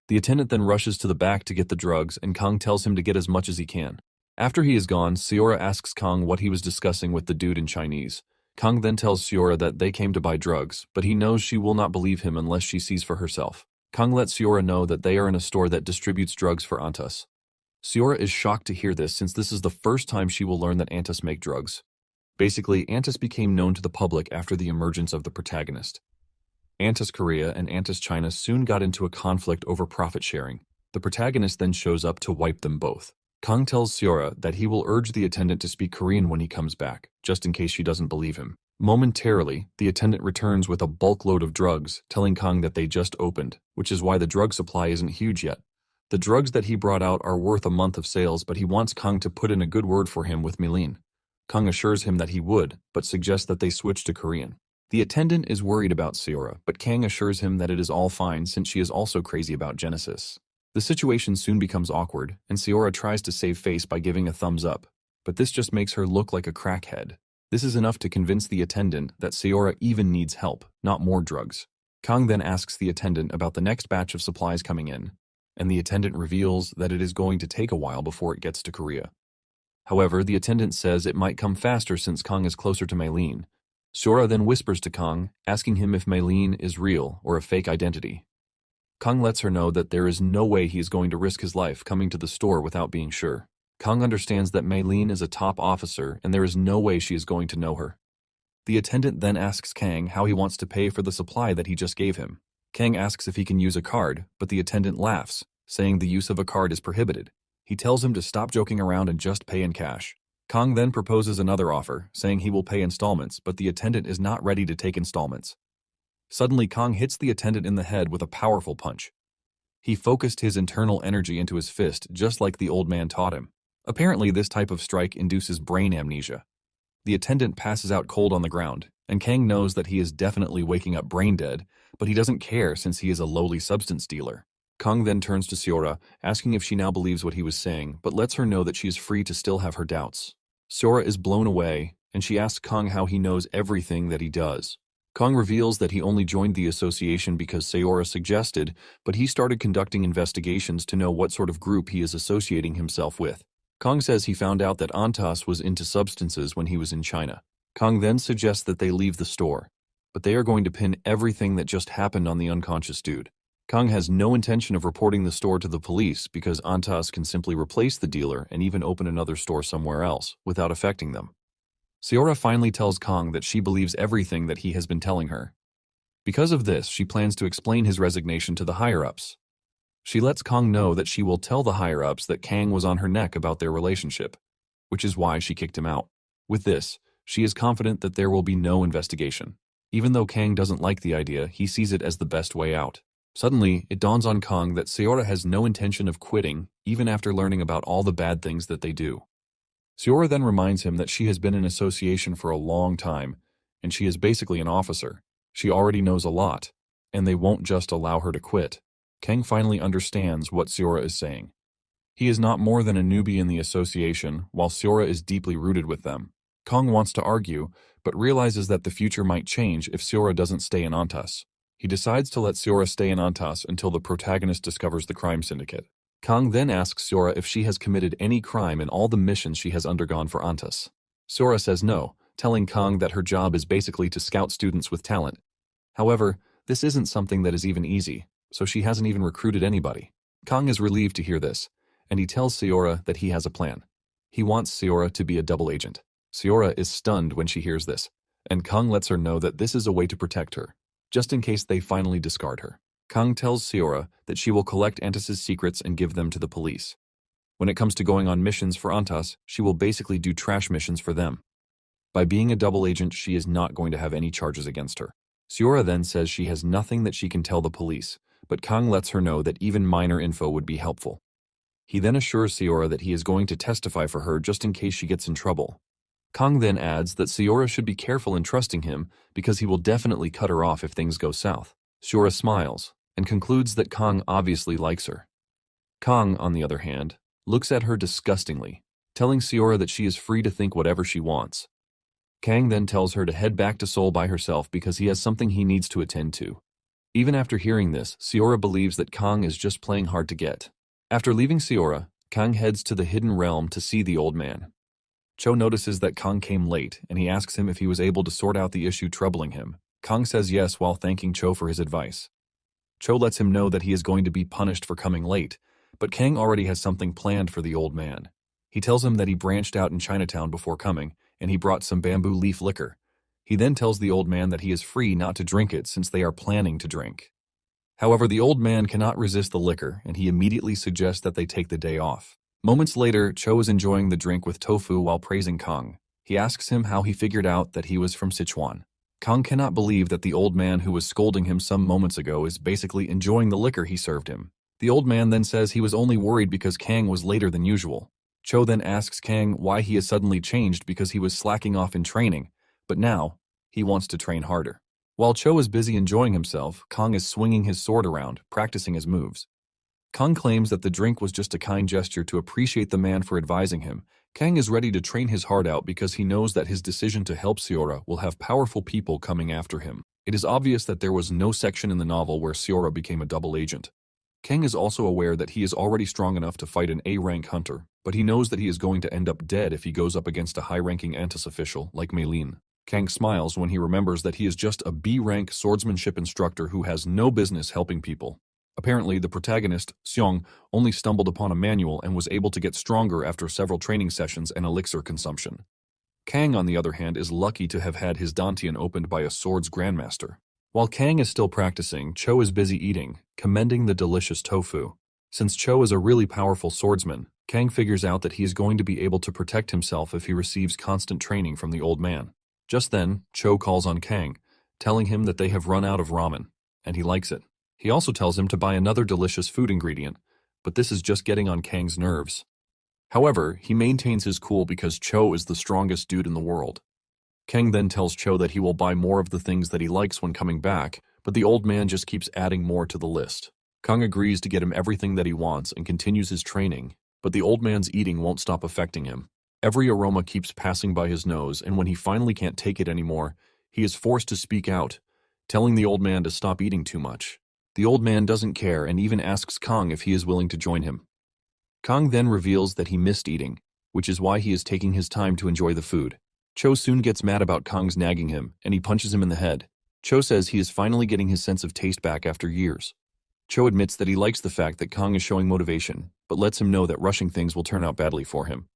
Speaker 1: The attendant then rushes to the back to get the drugs, and Kang tells him to get as much as he can. After he is gone, Sora asks Kang what he was discussing with the dude in Chinese. Kang then tells Sora that they came to buy drugs, but he knows she will not believe him unless she sees for herself. Kang lets Sora know that they are in a store that distributes drugs for Antas. Sora is shocked to hear this since this is the first time she will learn that Antas make drugs. Basically, Antas became known to the public after the emergence of the protagonist. Antas Korea and Antas China soon got into a conflict over profit sharing. The protagonist then shows up to wipe them both. Kang tells Sora that he will urge the attendant to speak Korean when he comes back, just in case she doesn't believe him. Momentarily, the attendant returns with a bulk load of drugs, telling Kang that they just opened, which is why the drug supply isn't huge yet. The drugs that he brought out are worth a month of sales, but he wants Kang to put in a good word for him with Mei Lin. Kang assures him that he would, but suggests that they switch to Korean. The attendant is worried about Sora, but Kang assures him that it is all fine since she is also crazy about Genesis. The situation soon becomes awkward, and Sora tries to save face by giving a thumbs up, but this just makes her look like a crackhead. This is enough to convince the attendant that Sora even needs help, not more drugs. Kang then asks the attendant about the next batch of supplies coming in, and the attendant reveals that it is going to take a while before it gets to Korea. However, the attendant says it might come faster since Kang is closer to Mei Lin, Sora then whispers to Kang, asking him if Mei-Lin is real or a fake identity. Kang lets her know that there is no way he is going to risk his life coming to the store without being sure. Kang understands that Mei-Lin is a top officer and there is no way she is going to know her. The attendant then asks Kang how he wants to pay for the supply that he just gave him. Kang asks if he can use a card, but the attendant laughs, saying the use of a card is prohibited. He tells him to stop joking around and just pay in cash. Kang then proposes another offer, saying he will pay installments, but the attendant is not ready to take installments. Suddenly, Kang hits the attendant in the head with a powerful punch. He focused his internal energy into his fist just like the old man taught him. Apparently, this type of strike induces brain amnesia. The attendant passes out cold on the ground, and Kang knows that he is definitely waking up brain dead, but he doesn't care since he is a lowly substance dealer. Kang then turns to Sora, asking if she now believes what he was saying, but lets her know that she is free to still have her doubts. Sora is blown away, and she asks Kang how he knows everything that he does. Kang reveals that he only joined the association because Sora suggested, but he started conducting investigations to know what sort of group he is associating himself with. Kang says he found out that Antas was into substances when he was in China. Kang then suggests that they leave the store, but they are going to pin everything that just happened on the unconscious dude. Kang has no intention of reporting the store to the police because Antas can simply replace the dealer and even open another store somewhere else without affecting them. Sora finally tells Kang that she believes everything that he has been telling her. Because of this, she plans to explain his resignation to the higher-ups. She lets Kang know that she will tell the higher-ups that Kang was on her neck about their relationship, which is why she kicked him out. With this, she is confident that there will be no investigation. Even though Kang doesn't like the idea, he sees it as the best way out. Suddenly, it dawns on Kang that Sora has no intention of quitting, even after learning about all the bad things that they do. Sora then reminds him that she has been in association for a long time, and she is basically an officer. She already knows a lot, and they won't just allow her to quit. Kang finally understands what Sora is saying. He is not more than a newbie in the association, while Sora is deeply rooted with them. Kang wants to argue, but realizes that the future might change if Sora doesn't stay in Antas. He decides to let Sora stay in Antas until the protagonist discovers the crime syndicate. Kang then asks Sora if she has committed any crime in all the missions she has undergone for Antas. Sora says no, telling Kang that her job is basically to scout students with talent. However, this isn't something that is even easy, so she hasn't even recruited anybody. Kang is relieved to hear this, and he tells Sora that he has a plan. He wants Sora to be a double agent. Sora is stunned when she hears this, and Kang lets her know that this is a way to protect her, just in case they finally discard her. Kang tells Sora that she will collect Antas' secrets and give them to the police. When it comes to going on missions for Antas, she will basically do trash missions for them. By being a double agent, she is not going to have any charges against her. Sora then says she has nothing that she can tell the police, but Kang lets her know that even minor info would be helpful. He then assures Sora that he is going to testify for her just in case she gets in trouble. Kang then adds that Sora should be careful in trusting him because he will definitely cut her off if things go south. Sora smiles and concludes that Kang obviously likes her. Kang, on the other hand, looks at her disgustingly, telling Sora that she is free to think whatever she wants. Kang then tells her to head back to Seoul by herself because he has something he needs to attend to. Even after hearing this, Sora believes that Kang is just playing hard to get. After leaving Sora, Kang heads to the Hidden Realm to see the old man. Cho notices that Kang came late, and he asks him if he was able to sort out the issue troubling him. Kang says yes while thanking Cho for his advice. Cho lets him know that he is going to be punished for coming late, but Kang already has something planned for the old man. He tells him that he branched out in Chinatown before coming, and he brought some bamboo leaf liquor. He then tells the old man that he is free not to drink it since they are planning to drink. However, the old man cannot resist the liquor, and he immediately suggests that they take the day off. Moments later, Cho is enjoying the drink with Tofu while praising Kang. He asks him how he figured out that he was from Sichuan. Kang cannot believe that the old man who was scolding him some moments ago is basically enjoying the liquor he served him. The old man then says he was only worried because Kang was later than usual. Cho then asks Kang why he has suddenly changed because he was slacking off in training, but now he wants to train harder. While Cho is busy enjoying himself, Kang is swinging his sword around, practicing his moves. Kang claims that the drink was just a kind gesture to appreciate the man for advising him. Kang is ready to train his heart out because he knows that his decision to help Sora will have powerful people coming after him. It is obvious that there was no section in the novel where Sora became a double agent. Kang is also aware that he is already strong enough to fight an A-rank hunter, but he knows that he is going to end up dead if he goes up against a high-ranking Antas official like Mei-Lin. Kang smiles when he remembers that he is just a B-rank swordsmanship instructor who has no business helping people. Apparently, the protagonist, Seong, only stumbled upon a manual and was able to get stronger after several training sessions and elixir consumption. Kang, on the other hand, is lucky to have had his dantian opened by a swords grandmaster. While Kang is still practicing, Cho is busy eating, commending the delicious tofu. Since Cho is a really powerful swordsman, Kang figures out that he is going to be able to protect himself if he receives constant training from the old man. Just then, Cho calls on Kang, telling him that they have run out of ramen, and he likes it. He also tells him to buy another delicious food ingredient, but this is just getting on Kang's nerves. However, he maintains his cool because Cho is the strongest dude in the world. Kang then tells Cho that he will buy more of the things that he likes when coming back, but the old man just keeps adding more to the list. Kang agrees to get him everything that he wants and continues his training, but the old man's eating won't stop affecting him. Every aroma keeps passing by his nose, and when he finally can't take it anymore, he is forced to speak out, telling the old man to stop eating too much. The old man doesn't care and even asks Kang if he is willing to join him. Kang then reveals that he missed eating, which is why he is taking his time to enjoy the food. Cho soon gets mad about Kang's nagging him, and he punches him in the head. Cho says he is finally getting his sense of taste back after years. Cho admits that he likes the fact that Kang is showing motivation, but lets him know that rushing things will turn out badly for him.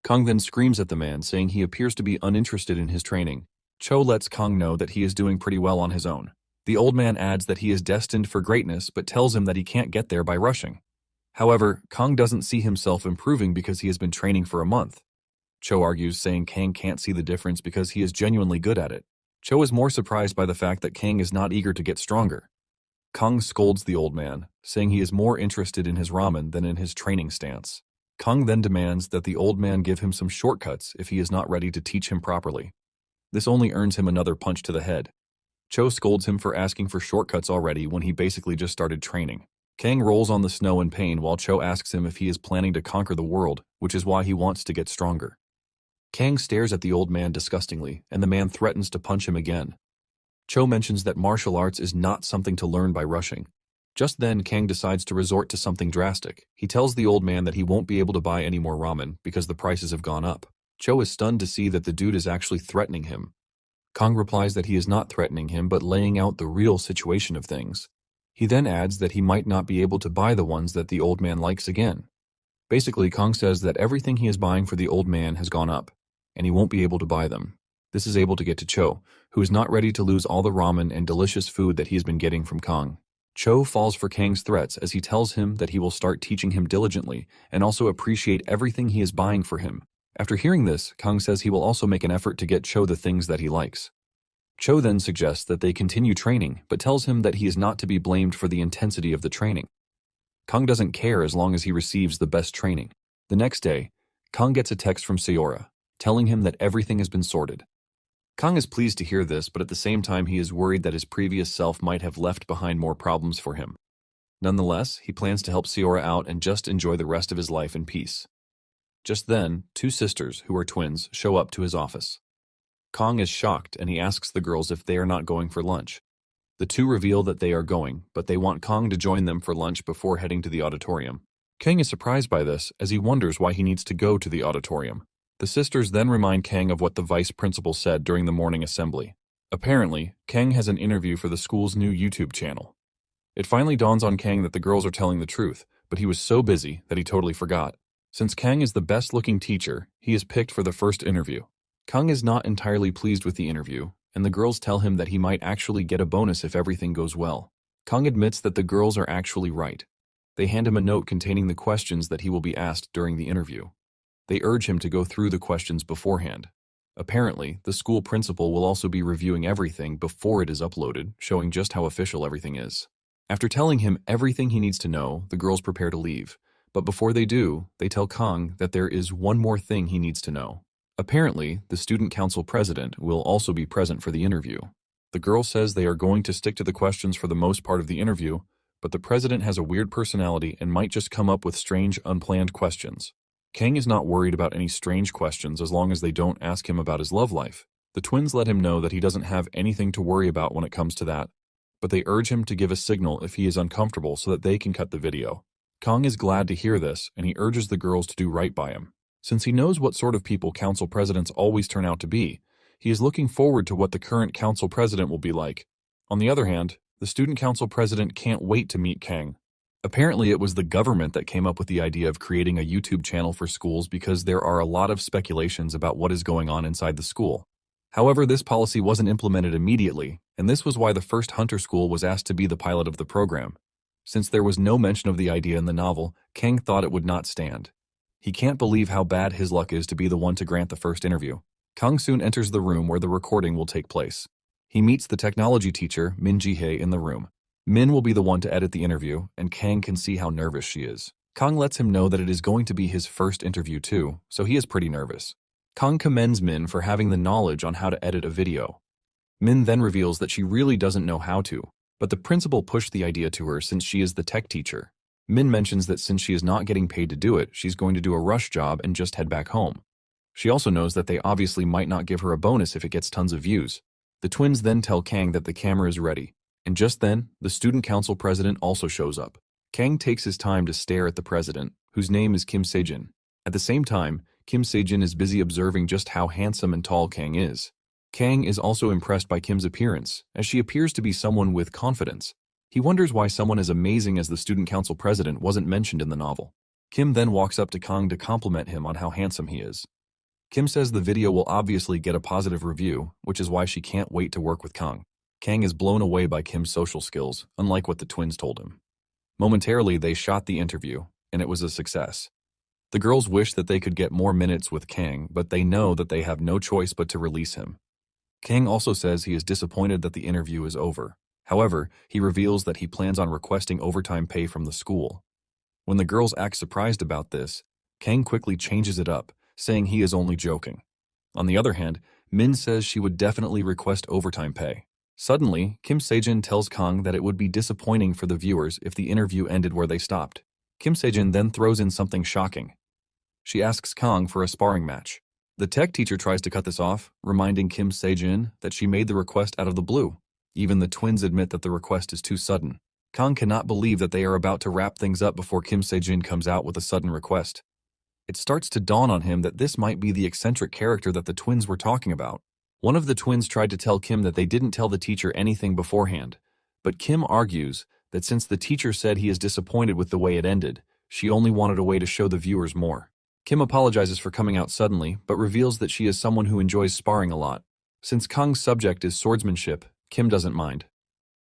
Speaker 1: Kang then screams at the man, saying he appears to be uninterested in his training. Cho lets Kang know that he is doing pretty well on his own. The old man adds that he is destined for greatness, but tells him that he can't get there by rushing. However, Kang doesn't see himself improving because he has been training for a month. Cho argues, saying Kang can't see the difference because he is genuinely good at it. Cho is more surprised by the fact that Kang is not eager to get stronger. Kang scolds the old man, saying he is more interested in his ramen than in his training stance. Kang then demands that the old man give him some shortcuts if he is not ready to teach him properly. This only earns him another punch to the head. Cho scolds him for asking for shortcuts already when he basically just started training. Kang rolls on the snow in pain while Cho asks him if he is planning to conquer the world, which is why he wants to get stronger. Kang stares at the old man disgustingly, and the man threatens to punch him again. Cho mentions that martial arts is not something to learn by rushing. Just then, Kang decides to resort to something drastic. He tells the old man that he won't be able to buy any more ramen because the prices have gone up. Cho is stunned to see that the dude is actually threatening him. Kang replies that he is not threatening him but laying out the real situation of things. He then adds that he might not be able to buy the ones that the old man likes again. Basically, Kang says that everything he is buying for the old man has gone up, and he won't be able to buy them. This is able to get to Cho, who is not ready to lose all the ramen and delicious food that he has been getting from Kang. Cho falls for Kang's threats as he tells him that he will start teaching him diligently and also appreciate everything he is buying for him. After hearing this, Kang says he will also make an effort to get Cho the things that he likes. Cho then suggests that they continue training, but tells him that he is not to be blamed for the intensity of the training. Kang doesn't care as long as he receives the best training. The next day, Kang gets a text from Seora, telling him that everything has been sorted. Kang is pleased to hear this, but at the same time he is worried that his previous self might have left behind more problems for him. Nonetheless, he plans to help Seora out and just enjoy the rest of his life in peace. Just then, two sisters, who are twins, show up to his office. Kang is shocked and he asks the girls if they are not going for lunch. The two reveal that they are going, but they want Kang to join them for lunch before heading to the auditorium. Kang is surprised by this as he wonders why he needs to go to the auditorium. The sisters then remind Kang of what the vice principal said during the morning assembly. Apparently, Kang has an interview for the school's new YouTube channel. It finally dawns on Kang that the girls are telling the truth, but he was so busy that he totally forgot. Since Kang is the best-looking teacher, he is picked for the first interview. Kang is not entirely pleased with the interview, and the girls tell him that he might actually get a bonus if everything goes well. Kang admits that the girls are actually right. They hand him a note containing the questions that he will be asked during the interview. They urge him to go through the questions beforehand. Apparently, the school principal will also be reviewing everything before it is uploaded, showing just how official everything is. After telling him everything he needs to know, the girls prepare to leave. But before they do, they tell Kang that there is one more thing he needs to know. Apparently, the student council president will also be present for the interview. The girl says they are going to stick to the questions for the most part of the interview, but the president has a weird personality and might just come up with strange, unplanned questions. Kang is not worried about any strange questions as long as they don't ask him about his love life. The twins let him know that he doesn't have anything to worry about when it comes to that, but they urge him to give a signal if he is uncomfortable so that they can cut the video. Kang is glad to hear this, and he urges the girls to do right by him. Since he knows what sort of people council presidents always turn out to be, He is looking forward to what the current council president will be like. On the other hand, the student council president can't wait to meet Kang. Apparently, it was the government that came up with the idea of creating a YouTube channel for schools because there are a lot of speculations about what is going on inside the school. However, this policy wasn't implemented immediately, and this was why the first Hunter School was asked to be the pilot of the program. Since there was no mention of the idea in the novel, Kang thought it would not stand. He can't believe how bad his luck is to be the one to grant the first interview. Kang soon enters the room where the recording will take place. He meets the technology teacher, Min Ji-hye, in the room. Min will be the one to edit the interview, and Kang can see how nervous she is. Kang lets him know that it is going to be his first interview too, so he is pretty nervous. Kang commends Min for having the knowledge on how to edit a video. Min then reveals that she really doesn't know how to, but the principal pushed the idea to her since she is the tech teacher. Min mentions that since she is not getting paid to do it, she's going to do a rush job and just head back home. She also knows that they obviously might not give her a bonus if it gets tons of views. The twins then tell Kang that the camera is ready. And just then, the student council president also shows up. Kang takes his time to stare at the president, whose name is Kim Se-jin. At the same time, Kim Se-jin is busy observing just how handsome and tall Kang is. Kang is also impressed by Kim's appearance, as she appears to be someone with confidence. He wonders why someone as amazing as the student council president wasn't mentioned in the novel. Kim then walks up to Kang to compliment him on how handsome he is. Kim says the video will obviously get a positive review, which is why she can't wait to work with Kang. Kang is blown away by Kim's social skills, unlike what the twins told him. Momentarily, they shot the interview, and it was a success. The girls wish that they could get more minutes with Kang, but they know that they have no choice but to release him. Kang also says he is disappointed that the interview is over. However, he reveals that he plans on requesting overtime pay from the school. When the girls act surprised about this, Kang quickly changes it up, saying he is only joking. On the other hand, Min says she would definitely request overtime pay. Suddenly, Kim Se-jin tells Kang that it would be disappointing for the viewers if the interview ended where they stopped. Kim Se-jin then throws in something shocking. She asks Kang for a sparring match. The tech teacher tries to cut this off, reminding Kim Se-jin that she made the request out of the blue. Even the twins admit that the request is too sudden. Kang cannot believe that they are about to wrap things up before Kim Se-jin comes out with a sudden request. It starts to dawn on him that this might be the eccentric character that the twins were talking about. One of the twins tried to tell Kim that they didn't tell the teacher anything beforehand, but Kim argues that since the teacher said he is disappointed with the way it ended, she only wanted a way to show the viewers more. Kim apologizes for coming out suddenly, but reveals that she is someone who enjoys sparring a lot. Since Kang's subject is swordsmanship, Kim doesn't mind.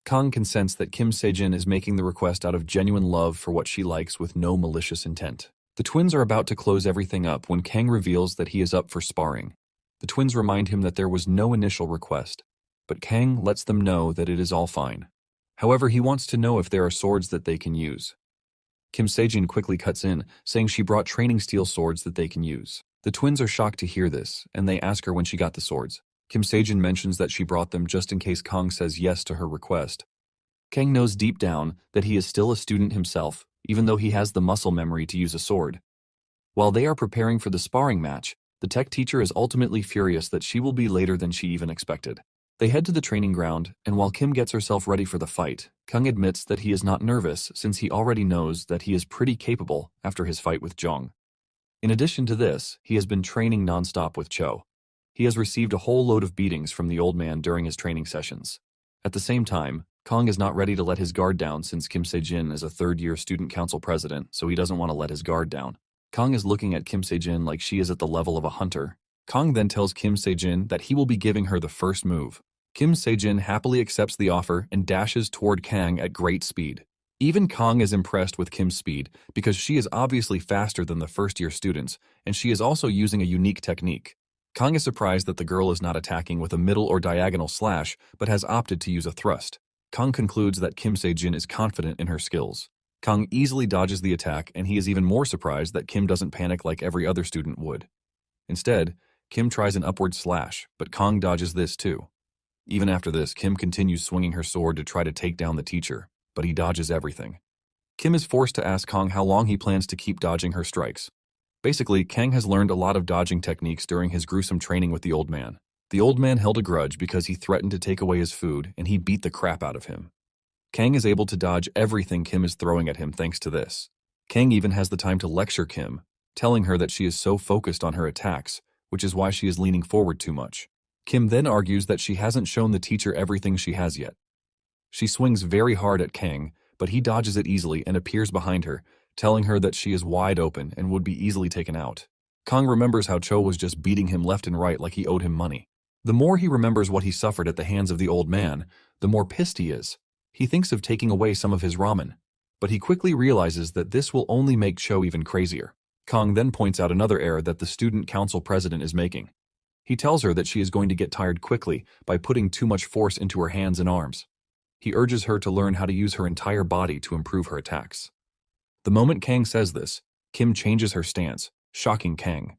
Speaker 1: Kang can sense that Kim Se-jin is making the request out of genuine love for what she likes with no malicious intent. The twins are about to close everything up when Kang reveals that he is up for sparring. The twins remind him that there was no initial request, but Kang lets them know that it is all fine. However, he wants to know if there are swords that they can use. Kim Se-jin quickly cuts in, saying she brought training steel swords that they can use. The twins are shocked to hear this, and they ask her when she got the swords. Kim Se-jin mentions that she brought them just in case Kang says yes to her request. Kang knows deep down that he is still a student himself, even though he has the muscle memory to use a sword. While they are preparing for the sparring match, the tech teacher is ultimately furious that she will be later than she even expected. They head to the training ground, and while Kim gets herself ready for the fight, Kang admits that he is not nervous since he already knows that he is pretty capable after his fight with Jong. In addition to this, he has been training non-stop with Cho. He has received a whole load of beatings from the old man during his training sessions. At the same time, Kang is not ready to let his guard down since Kim Se-jin is a third-year student council president, so he doesn't want to let his guard down. Kang is looking at Kim Se-jin like she is at the level of a hunter. Kang then tells Kim Se-jin that he will be giving her the first move. Kim Se-jin happily accepts the offer and dashes toward Kang at great speed. Even Kang is impressed with Kim's speed because she is obviously faster than the first-year students, and she is also using a unique technique. Kang is surprised that the girl is not attacking with a middle or diagonal slash, but has opted to use a thrust. Kang concludes that Kim Se-jin is confident in her skills. Kang easily dodges the attack, and he is even more surprised that Kim doesn't panic like every other student would. Instead, Kim tries an upward slash, but Kang dodges this too. Even after this, Kim continues swinging her sword to try to take down the teacher, but he dodges everything. Kim is forced to ask Kang how long he plans to keep dodging her strikes. Basically, Kang has learned a lot of dodging techniques during his gruesome training with the old man. The old man held a grudge because he threatened to take away his food, and he beat the crap out of him. Kang is able to dodge everything Kim is throwing at him thanks to this. Kang even has the time to lecture Kim, telling her that she is so focused on her attacks, which is why she is leaning forward too much. Kim then argues that she hasn't shown the teacher everything she has yet. She swings very hard at Kang, but he dodges it easily and appears behind her, telling her that she is wide open and would be easily taken out. Kang remembers how Cho was just beating him left and right like he owed him money. The more he remembers what he suffered at the hands of the old man, the more pissed he is. He thinks of taking away some of his ramen, but he quickly realizes that this will only make Cho even crazier. Kang then points out another error that the student council president is making. He tells her that she is going to get tired quickly by putting too much force into her hands and arms. He urges her to learn how to use her entire body to improve her attacks. The moment Kang says this, Kim changes her stance, shocking Kang.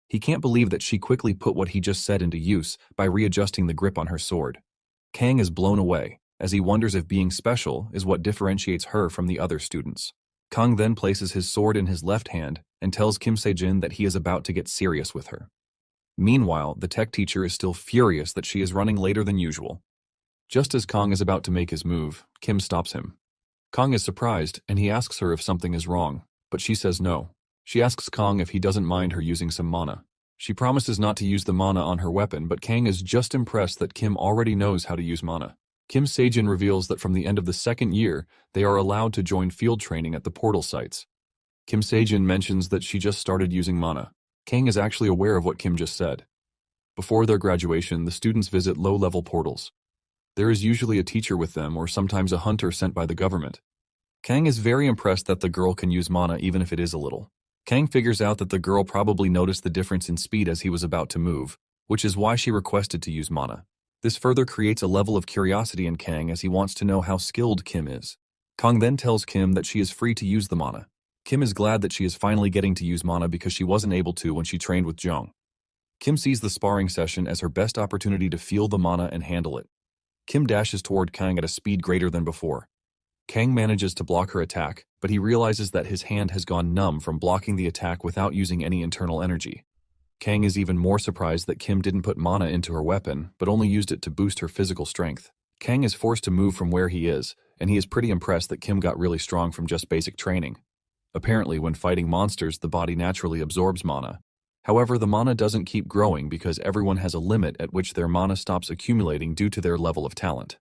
Speaker 1: He can't believe that she quickly put what he just said into use by readjusting the grip on her sword. Kang is blown away, as he wonders if being special is what differentiates her from the other students. Kang then places his sword in his left hand and tells Kim Se-jin that he is about to get serious with her. Meanwhile, the tech teacher is still furious that she is running later than usual. Just as Kang is about to make his move, Kim stops him. Kang is surprised, and he asks her if something is wrong, but she says no. She asks Kang if he doesn't mind her using some mana. She promises not to use the mana on her weapon, but Kang is just impressed that Kim already knows how to use mana. Kim Se-jin reveals that from the end of the second year, they are allowed to join field training at the portal sites. Kim Se-jin mentions that she just started using mana. Kang is actually aware of what Kim just said. Before their graduation, the students visit low-level portals. There is usually a teacher with them or sometimes a hunter sent by the government. Kang is very impressed that the girl can use mana even if it is a little. Kang figures out that the girl probably noticed the difference in speed as he was about to move, which is why she requested to use mana. This further creates a level of curiosity in Kang as he wants to know how skilled Kim is. Kang then tells Kim that she is free to use the mana. Kim is glad that she is finally getting to use mana because she wasn't able to when she trained with Jung. Kim sees the sparring session as her best opportunity to feel the mana and handle it. Kim dashes toward Kang at a speed greater than before. Kang manages to block her attack, but he realizes that his hand has gone numb from blocking the attack without using any internal energy. Kang is even more surprised that Kim didn't put mana into her weapon, but only used it to boost her physical strength. Kang is forced to move from where he is, and he is pretty impressed that Kim got really strong from just basic training. Apparently, when fighting monsters, the body naturally absorbs mana. However, the mana doesn't keep growing because everyone has a limit at which their mana stops accumulating due to their level of talent.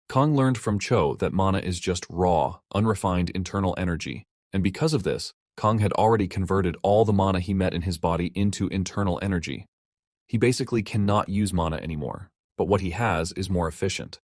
Speaker 1: Kang learned from Cho that mana is just raw, unrefined internal energy, and because of this, Kang had already converted all the mana he met in his body into internal energy. He basically cannot use mana anymore, but what he has is more efficient.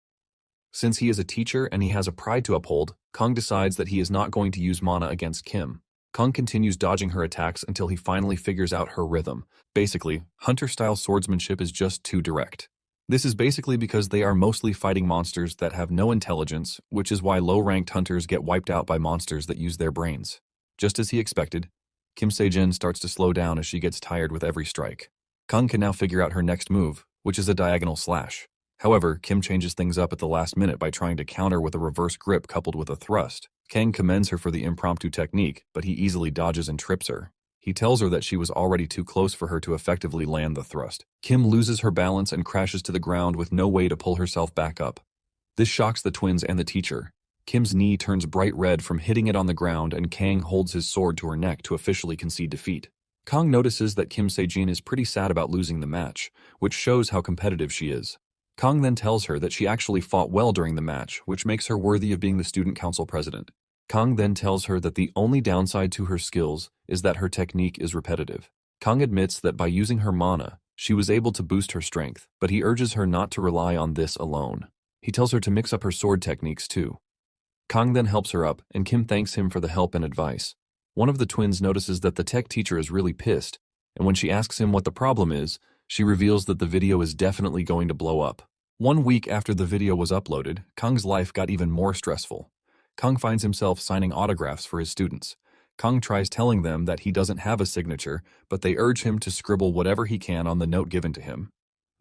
Speaker 1: Since he is a teacher and he has a pride to uphold, Kang decides that he is not going to use mana against Kim. Kang continues dodging her attacks until he finally figures out her rhythm. Basically, hunter-style swordsmanship is just too direct. This is basically because they are mostly fighting monsters that have no intelligence, which is why low-ranked hunters get wiped out by monsters that use their brains. Just as he expected, Kim Se-jin starts to slow down as she gets tired with every strike. Kang can now figure out her next move, which is a diagonal slash. However, Kim changes things up at the last minute by trying to counter with a reverse grip coupled with a thrust. Kang commends her for the impromptu technique, but he easily dodges and trips her. He tells her that she was already too close for her to effectively land the thrust. Kim loses her balance and crashes to the ground with no way to pull herself back up. This shocks the twins and the teacher. Kim's knee turns bright red from hitting it on the ground, and Kang holds his sword to her neck to officially concede defeat. Kang notices that Kim Se-jin is pretty sad about losing the match, which shows how competitive she is. Kang then tells her that she actually fought well during the match, which makes her worthy of being the student council president. Kang then tells her that the only downside to her skills is that her technique is repetitive. Kang admits that by using her mana, she was able to boost her strength, but he urges her not to rely on this alone. He tells her to mix up her sword techniques too. Kang then helps her up, and Kim thanks him for the help and advice. One of the twins notices that the tech teacher is really pissed, and when she asks him what the problem is, she reveals that the video is definitely going to blow up. 1 week after the video was uploaded, Kang's life got even more stressful. Kang finds himself signing autographs for his students. Kang tries telling them that he doesn't have a signature, but they urge him to scribble whatever he can on the note given to him.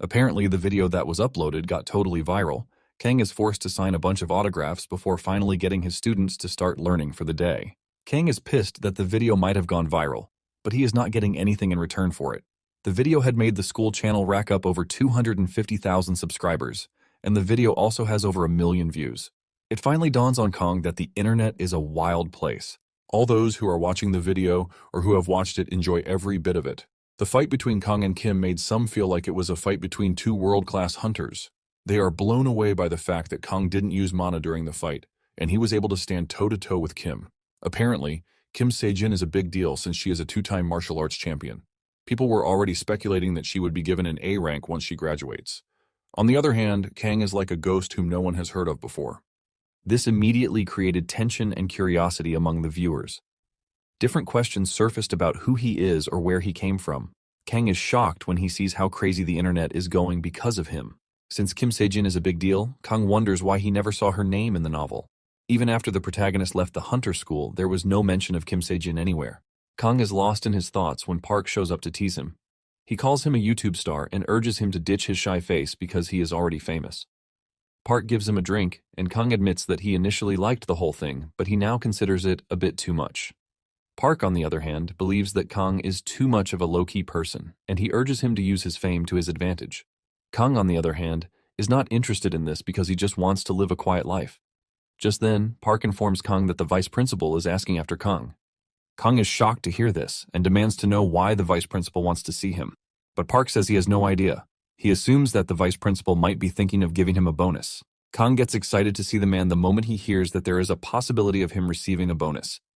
Speaker 1: Apparently, the video that was uploaded got totally viral. Kang is forced to sign a bunch of autographs before finally getting his students to start learning for the day. Kang is pissed that the video might have gone viral, but he is not getting anything in return for it. The video had made the school channel rack up over 250,000 subscribers, and the video also has over 1 million views. It finally dawns on Kang that the internet is a wild place. All those who are watching the video or who have watched it enjoy every bit of it. The fight between Kang and Kim made some feel like it was a fight between two world-class hunters. They are blown away by the fact that Kang didn't use mana during the fight, and he was able to stand toe-to-toe with Kim. Apparently, Kim Se-jin is a big deal since she is a two-time martial arts champion. People were already speculating that she would be given an A rank once she graduates. On the other hand, Kang is like a ghost whom no one has heard of before. This immediately created tension and curiosity among the viewers. Different questions surfaced about who he is or where he came from. Kang is shocked when he sees how crazy the internet is going because of him. Since Kim Se-jin is a big deal, Kang wonders why he never saw her name in the novel. Even after the protagonist left the hunter school, there was no mention of Kim Se-jin anywhere. Kang is lost in his thoughts when Park shows up to tease him. He calls him a YouTube star and urges him to ditch his shy face because he is already famous. Park gives him a drink, and Kang admits that he initially liked the whole thing, but he now considers it a bit too much. Park, on the other hand, believes that Kang is too much of a low-key person, and he urges him to use his fame to his advantage. Kang, on the other hand, is not interested in this because he just wants to live a quiet life. Just then, Park informs Kang that the vice principal is asking after Kang. Kang is shocked to hear this and demands to know why the vice principal wants to see him. But Park says he has no idea. He assumes that the vice principal might be thinking of giving him a bonus. Kang gets excited to see the man the moment he hears that there is a possibility of him receiving a bonus.